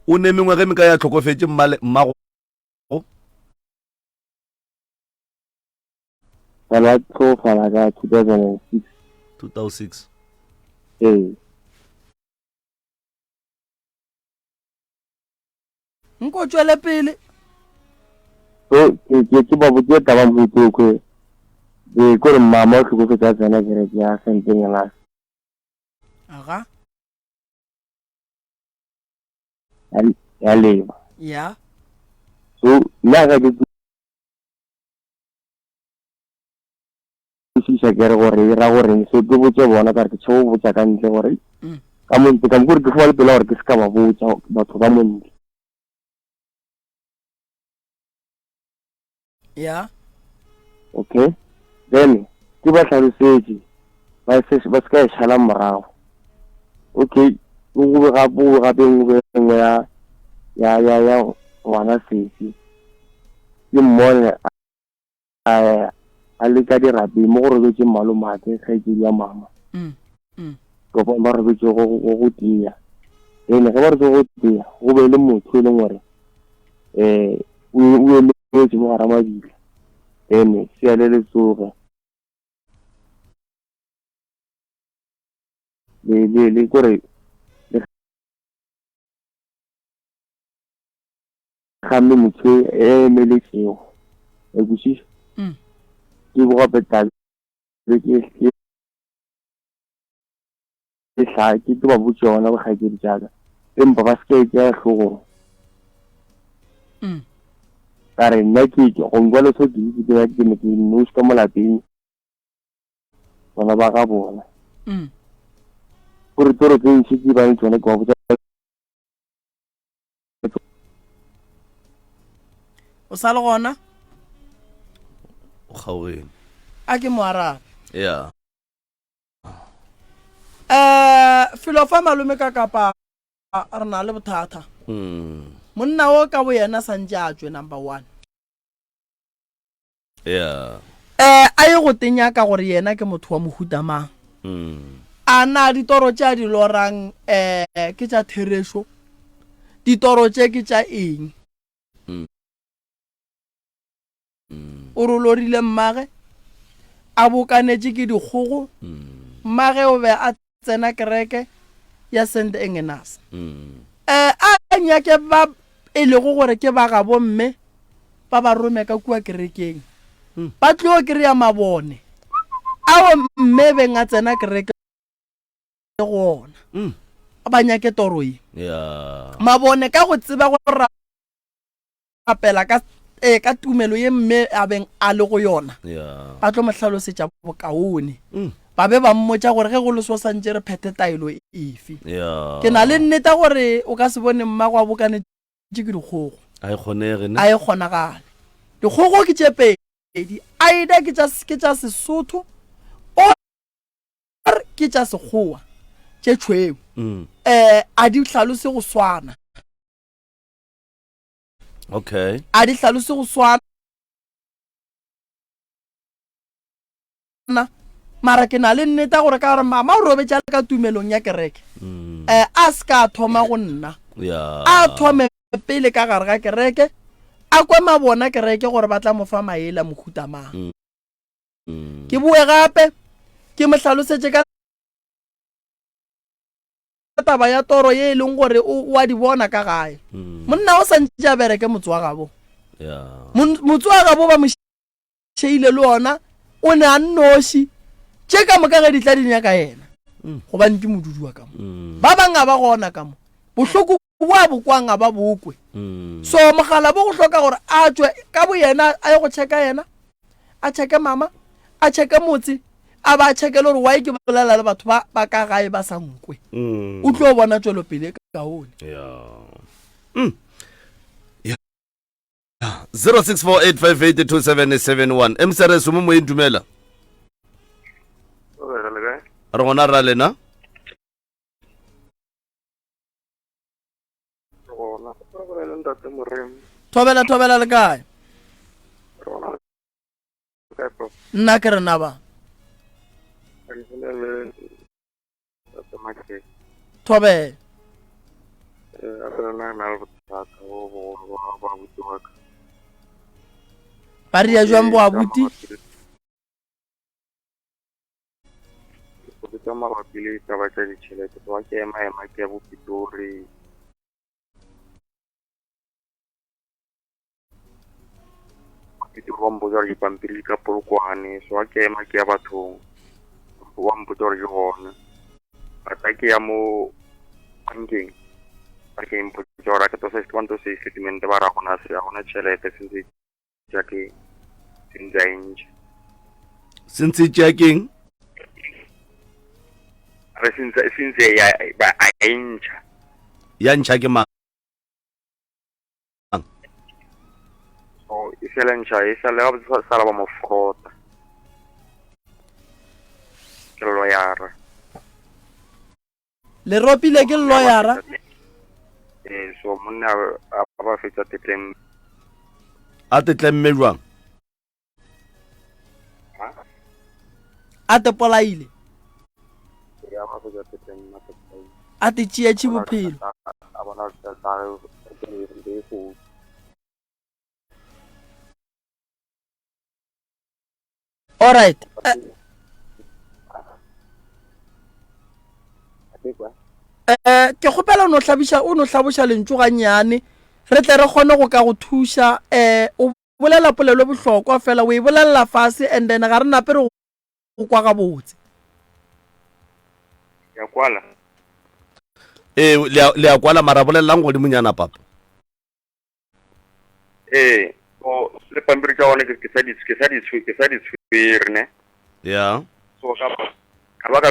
O ne mengwaga me ka ya tlhokofetse mmago? Bana tlhofala ka 2006. 2006? Nko tšwele pele. So ke ba botse taba motho ko gore mama o tlhokofetsa tsena kereke ya senteng la. Aga. Ya leba. Ya. So nna ga ke se ke re gore ra gore se ke botse bona ka re ke tšho botsa ka ntle gore ka mo ke gore ke fole pela gore ke se ka ba botsa batho ba mo ntle. Yeah. Okay. Then ke ba tlhalosetse ba se ka tshala morago. Okay, go be gape ya ya ngwana Sefi ke mmone a le ka dirapi mo go robetse malomate ga ke ya mama go ba robetse go tia ene ga ba re go tia go be le motho le ngore o le mo gara mabile ene se le tsoga le gore ga mme motho meletsego e bosisa ke go peta le ke sa ke ba botse ona ga ke ditjaka empa ba se ke ya hlogo tare nna ke go ngwala so ke ya ke ne ke no ska molapeng bona ba ga bona gore toro ke ntse ke ba ntse go botsa o sa le gona o gaoeng a ke mo arabe yeah filo fa malome ka kapa re na le bothata monna o ka bo yena santse a tswe number 1 yeah a ye go tenya ka gore yena ke motho wa mohuta mang a na ditoro tša di lorang ke tša theresho ditoro tše ke tša eng o rolorile mmage a bokanetše ke dikgogo mmage o be a tsena kereke ya St. Agnes a nyake ba e lego gore ke ba ga bomme ba ba rome ka kua kerekeng ba tlo kry-a mabone ao mme beng a tsena kereke gona ba nyake toro e mabone ka go tseba go rapela ka tumelo ye mme a beng a le go yona ba tlo mohlalosetša bokaone ba be ba mmotša gore ge go le so santse re phete taelo efe ke na le nnete gore o ka se bone mmago a bokane ke dikgogo a e kgonagale dikgogo ke tše pedi aida ke tša Sesotho or ke tša Sekgowa tše tšhweu a di hlalose go swana okay a di hlalose go swana mara ke na le nnete gore ka gore mama o robetša ka tumelong ya kereke a ska thoma go nna a thome pele ka gare ga kereke a kwe mabona kereke gore ba tla mo fa maela mohuta mang ke bue gape ke mo hlalosetše ka taba ya toro ye e leng gore o a di bona ka gae monna o santse a bereke motse wa gabo motse wa gabo ba mo sheile le ona o ne a nnoši tše ka moka ge di tla dinya ka yena gobane ke modudu wa ka mo ba banga ba gona ka mo bohloko boa bokwang a ba bokwe so mogala bo go hloka gore a tswe ka bo yena a ye go checka yena a checke mama a checke motse a ba checke le gore wa ke bolela le batho ba ka gae ba sa nkwe o tlo bona tswelo pele ka one 0648582771 MSRS mo mo indumela re gona ra lena thobela le kae nna ke re na ba thobela ba ria jwang bo abuti ka mabapi le taba tša ditšhelete wa ke ema ke ya Bopitori wa mpotsa gore dipampiri ka Polokwane so wa ke ema ke ya bathong wa mpotsa gore ke gona ata ke ya mo bankeng ba ke mpotsa gore a ke tosa statement ba ra gona tšhelete sentse jake sentse jakeng re sentse ya ba a intša ya ntšha ke mang so e sele ntšha e sale ba sala ba mo frota ke loyara le ropile ke loyara so monna a ba fetsa tetlem a tetlemme jwang a te polaile ya ba fetsa tetlem ma a te tšeetše bophelo a bona tsa le go all right ke kgopela o no hlaboša lentso gannyane re tle re kgone go ka go thuša o bolela polelo bohlokwa fela o e bolelela fase and then ga re nape re go kwa gabotse ya kwala le a kwala mara bolelelang godimonyana papa o le pampiri tša gone ke sa di tshwere ne ya so ka ba ka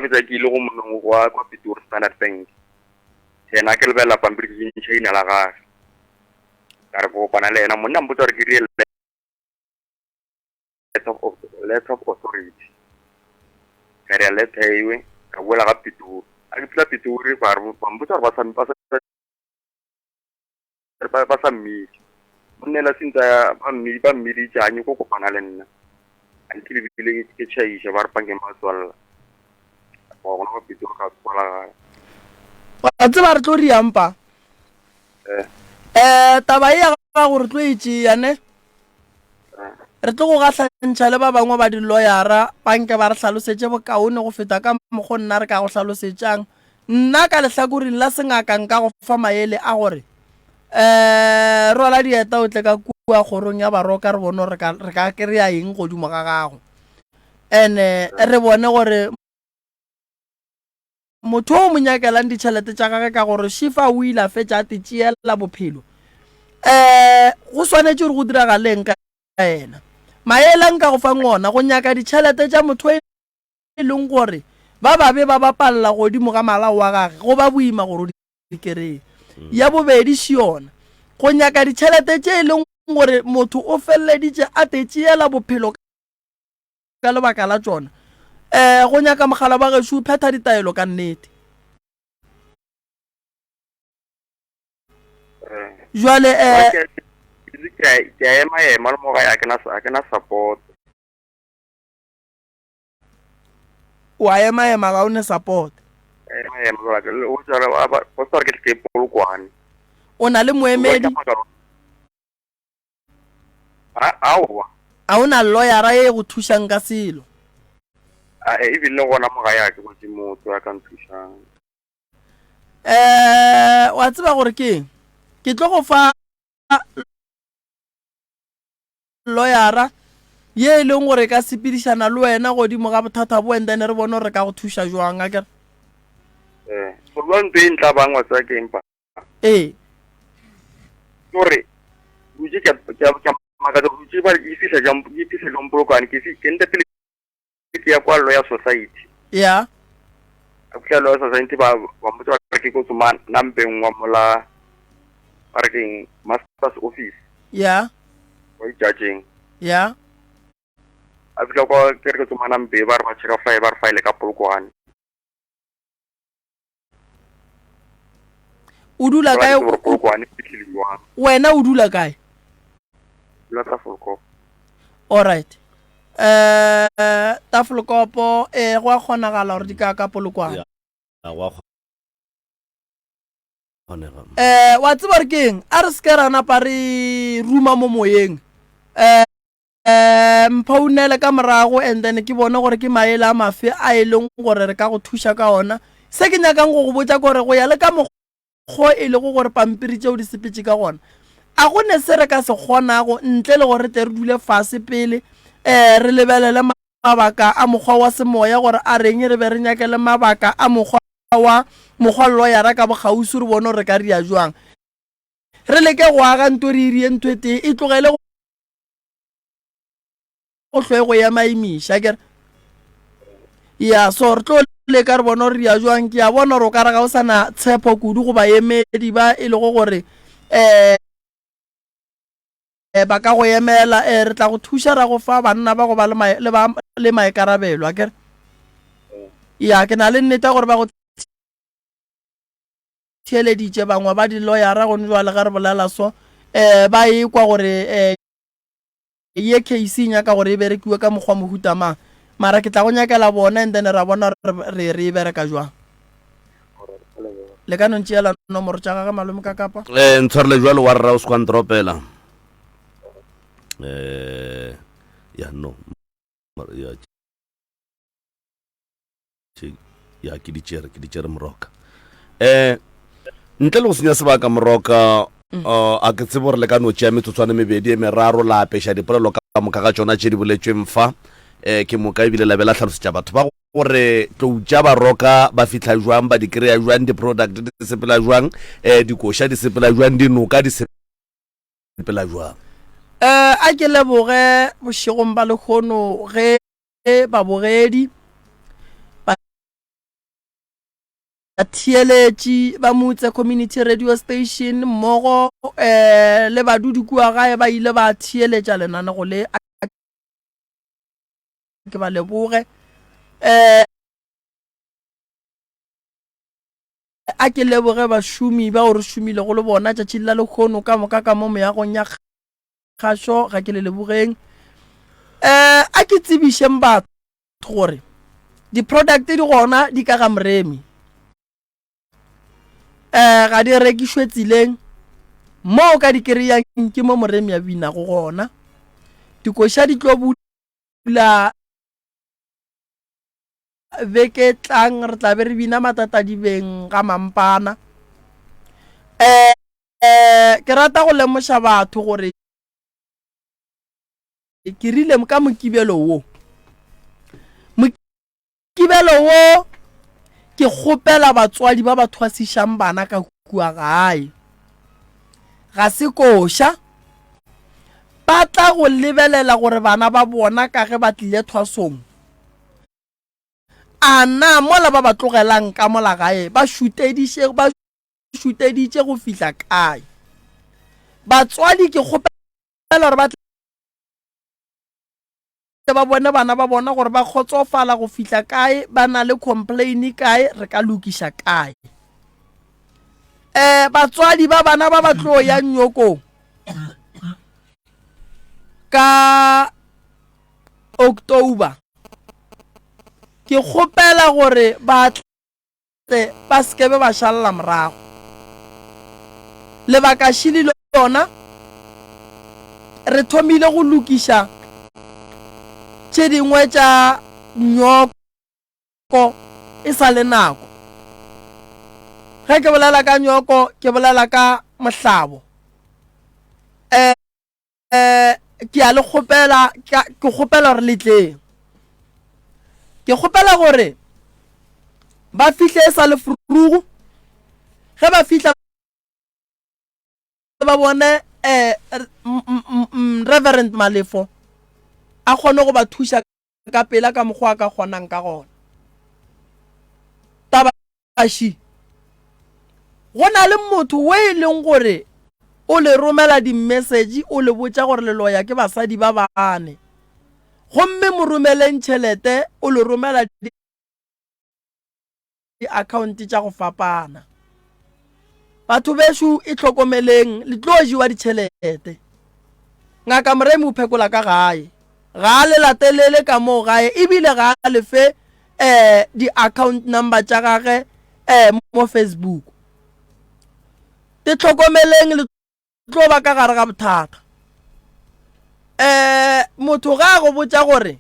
fetsa ke ile go monong kwa Pitori Standard Bank yena ke lebela pampiri ke ntšha ina la gage ka re kopana le yena monna mpotsa gore ke rile letter of authority ka re letter iwe ka boela ga Pitori a ke fela Pitori ba mpotsa gore ba sa mmidi monnela sintsa ba mmidi tšanye ko kopana le nna a ke lebile ke tšhaiša ba re panke matswalela gona go Pitori ka tswala gae a tseba re tlo riampa taba e ya ga gore tlo e tšeane re tlo go gahlantšha le ba bangwe ba di-lawyera banke ba re hlalosetše bokaone go feta ka mokgo nna re ka go hlalosetšang nna ka lehlakoreng la sengakang ka go fa maele a gore rwala dieta o tle ka kua kgorong ya baroka re bone re ka kry-a eng godimo ga gago and-e re bone gore motho o mo nyakelang ditšhelete tša gage ka gore shifa o ile a fetša a te tšeela bophelo go swanetše gore go diragaleng ka ena maelang ka go fa ngona go nyaka ditšhelete tša motho e leng gore ba babe ba bapalela godimo ga malao wa gage go ba boima gore o di kereye ya bobedi se yona go nyaka ditšhelete tše e leng gore motho o feleleditše a te tšeela bophelo ka lebaka la tšona go nyaka mogala ba gešo o phetha ditaelo ka nnete jwale ke a ema le mo gae a ke na support wa ema ga o ne support ke polokwane o na le moemedi aowa a o na lawyera e go thušang ka selo ebile gona mo gae a ke gotse motho a ka nthušang wa tseba gore ke tlo go fa lawyera ye e leng gore ka sepedišana le wena godimo ga bothata bo endene re bone gore ka go thuša jwang a kere gorba nto e ntla bangwa tsa ke empa kore butse ke makatsa butse ba e fisa jang polokwane ke nte pele ke ya kwa lawyer society ya a kwa lawyer society ba mpotsa ke go tsoma nampeng wa mola parking master's office ya wa judging ya a fitla kwa ke re tsoma nampe ba re ba check file ka polokwane o dula kae wena o dula kae la Tafelkop all right Tafelkopo go a kgonagala gore di ka polokwane wa tseba re keng a re seke ra napa re ruma mo moyeng mphaunele ka morago and then ke bone gore ke maele a mafe a e leng gore re ka go thuša ka ona se ke nyakang go go botsa gore go ya le ka mokgwa e le go gore pampiri tšeo di sepetse ka gona a go ne se re ka se kgonago ntle le gore te re dule fase pele re lebelele mabaka a mokgwa wa semoya gore a reng re be re nyakele mabaka a mokgwa lawyera ka bogausi re bone re ka ria jwang re leke go aga nto re irie ntho e tee e tlogele go hlwe go ya maimiša kere ya so re tlo le ka re bone re ria jwang ke a bona gore o ka re ga o sana tshepo kudu go baemedi ba e lego gore ba ka go emela re tla go thuša ra go fa banna ba go ba le maikarabelo a kere ya ke na le nnete gore ba go theeleditše bangwe ba di-lawyera go jwale ga re bolela so ba e kwa gore ye case nyaka gore e berekiwe ka mokgwa mohuta mang mara ke tla go nyakela bona and then ra bona re e bereka jwang le ka nontšeela nomoro tša gage malome ka kapa ntshwarele jwale wa rra o se kwandropela ya no ya ke ditšere moroka ntle le go senya sebaka moroka a ke tsebe gore le ka no tšea metsotswane mebedi e meraro la apeša dipolelo ka moka ga tšona tše di boletsweng fa ke moka ebile la be la tlhalosetša batho ba gore tloutša baroka ba fitlha jwang ba di kry-a jwang di-product di sepela jwang dikoša di sepela jwang dinoka di sepela jwang a ke leboge bošegong ba lekgono ge babogedi ba theeletše ba motse community radio station mmogo le badudi kua gae ba ile ba theeletša lenanego le ke ba leboge a ke leboge bašomi ba gore šomile go le bona tšatši la lekgono ka moka ka mo meagong ya kgašo ga ke le lebogeng a ke tsebišeng batho gore di-product di gona di ka ga moremi ga di rekišwe tseleng mo o ka di kry-ang ke mo moremi a binago gona dikoša di tlo bula beke tlang re tla be re bina matata di beng ga mampana ke rata go lemoša batho gore ke rile ka mokibelo wo ke kgopela batswadi ba ba thwasišang bana ka kua gae ga se koša ba tla go lebelela gore bana ba bona ka ge ba tlile thwasong a na mola ba ba tlogelang ka mola gae ba šuteditše go fihla kae batswadi ke kgopela gore ba ba bone bana ba bona gore ba kgotsofala go fihla kae ba na le complain kae re ka lokiša kae batswadi ba bana ba ba tlo ya nyoko ka October ke kgopela gore ba tle ba skebe ba šalla morago lebaka šili lona re thomile go lokiša tše dingwe tša nyoko e sa le nako ge ke bolela ka nyoko ke bolela ka mohlabo ke a le kgopela ke kgopela gore letleng ke kgopela gore ba fihle sa le furugu ge ba fihla ba bone Reverend Malefo a kgone go ba thuša ka pela ka mokgwa ka kgonang ka gona tabaši go na le motho we e leng gore o le romela di-message o le botša gore le loya ke basadi ba bane gomme mo romeleng tšhelete o le romela di-account tša go fapana batho bešo e tlhokomeleng le tlo jiwa ditšhelete ngaka moremi o phekola ka gae ga le latelele ka mo gae ebile ga le fe di-account number tša gage mo Facebook te tlhokomeleng le tlo ba ka gare ga bothata motho ga go botša gore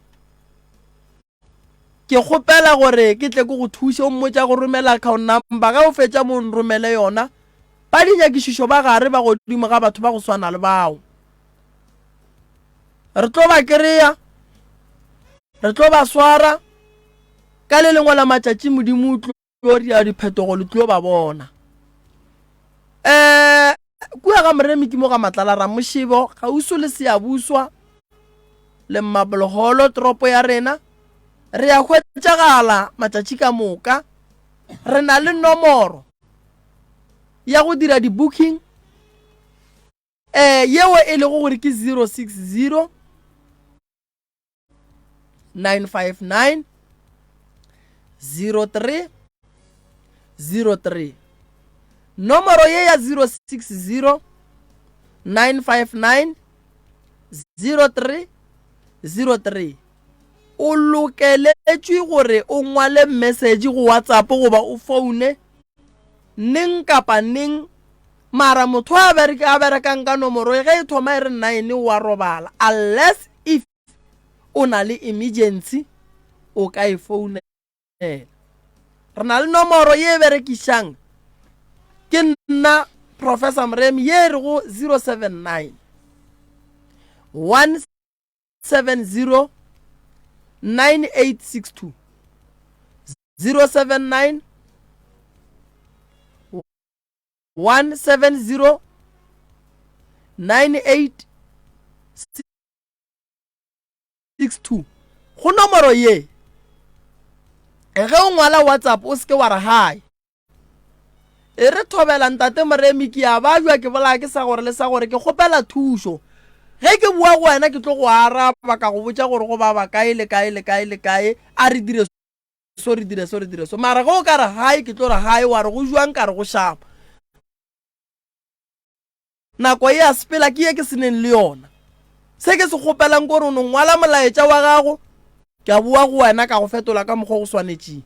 ke kgopela gore ke tle go thuša o mmotša go romela account number ga o fetša mo nromele yona ba dinyakišišo ba gare ba godimo ga batho ba go swana le bao re tlo ba kry-a re tlo ba swara ka le lengwe la matšatši modimo o tlo ria diphetogo le tlo ba bona kua ga moremi ke mo ga matlala ra mošebo ga uso le seabuswa le mmabologolo toropo ya rena re ya hwetšagala matšatši ka moka re na le nomoro ya go dira di-booking yeo e le go gore ke 060 959 0303 nomoro ye ya 060 959 0303 o lokeletšwe gore o ngwale message go WhatsApp goba o phone ning kapa ning, mara motho a berekang ka nomoro ge e thoma e re 9 wa robala, unless if o na le emergency o ka e phone. Re na le nomoro ye berekišang ke nna Professor Mremi ye re go 079 170 9862 079 170 9862 go nomoro ye ge o ngwala WhatsApp o seke wa re hi e re thobela ntate Mremi ke a bajwa ke bola ke sa gore le sa gore ke kgopela thušo ge ke bua go wena ke tlo go araba ka go botša gore go baba kae le kae le kae le kae a re dire so re dire so mara go ka re hi ke tlo re hi wa re go jwang ka re go shapa nako e a sepela ke ye ke seneng le yona se ke se kgopelang gore o no ngwala molaetša wa gago ke a bua go wena ka go fetola ka mokgwa go swanetšeng.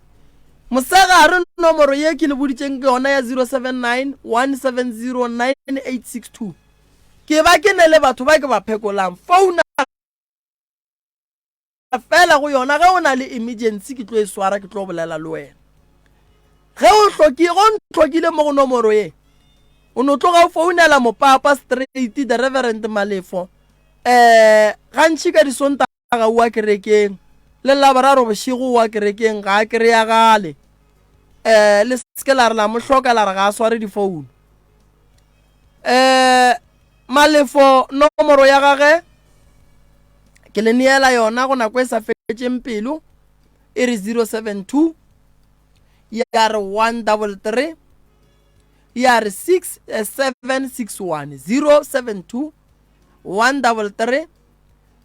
Mosegare nomoro ye ke le boditšeng ke yona ya 079 170 9862 ke ba ke ne le batho ba ke ba phekolang phone fela go yona ge o na le emergency ke tlo e swara ke tlo bolela le wena ge o tlhokile mo go nomoro ye o no tloga o founela mopapa straight the Reverend Malefo gantši ka disontaga wa kerekeng le laboraro bošego wa kerekeng ga a kry-a gale le seke la re la mo hloka la re ga a sware difounu. Malefo nomoro ya gage ke le neela yona go nako e sa fetšeng pelo e re 072 ya re 133 ya re 6761 072 133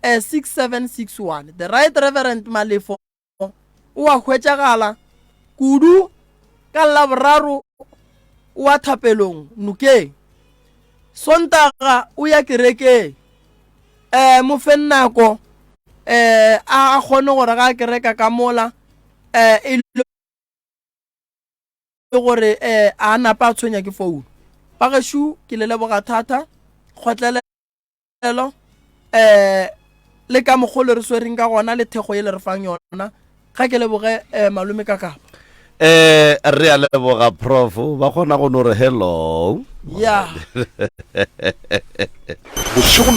6761. The Right Reverend Malefo o a hwetšagala kudu ka laboraro o a thapelong nokeng sontaga o ya kerekeng mo fe nako a kgone gore ga kereka ka mola e le gore a napa a tshwenya ke founu ba gešo ke le leboga thata kgotlelelo le ka mogolo re swereng ka gona le thego ye le re fang yona ga ke leboge malome ka kapa re a leboga prof ba kgona go no re hello ya bošego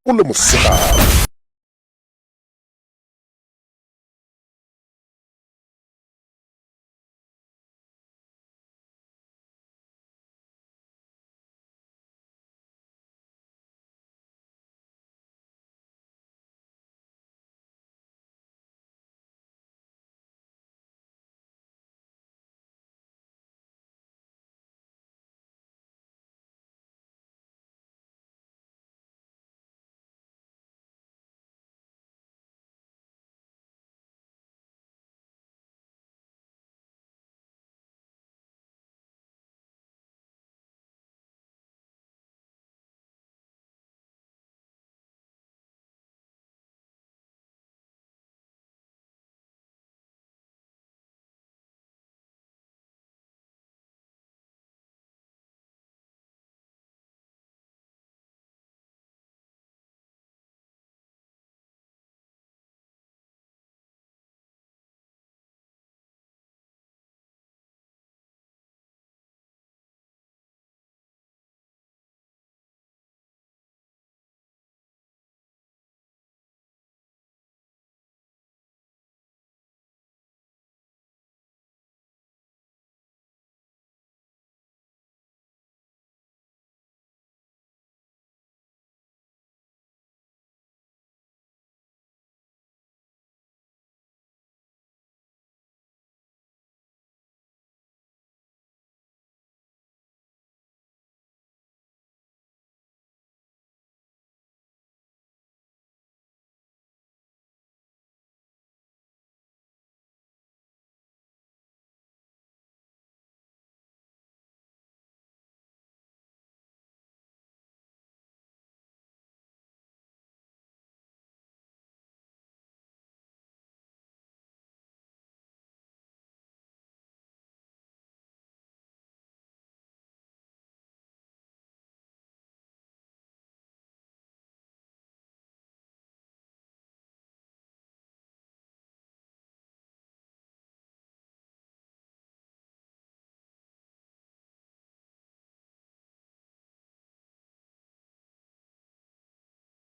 le mosegare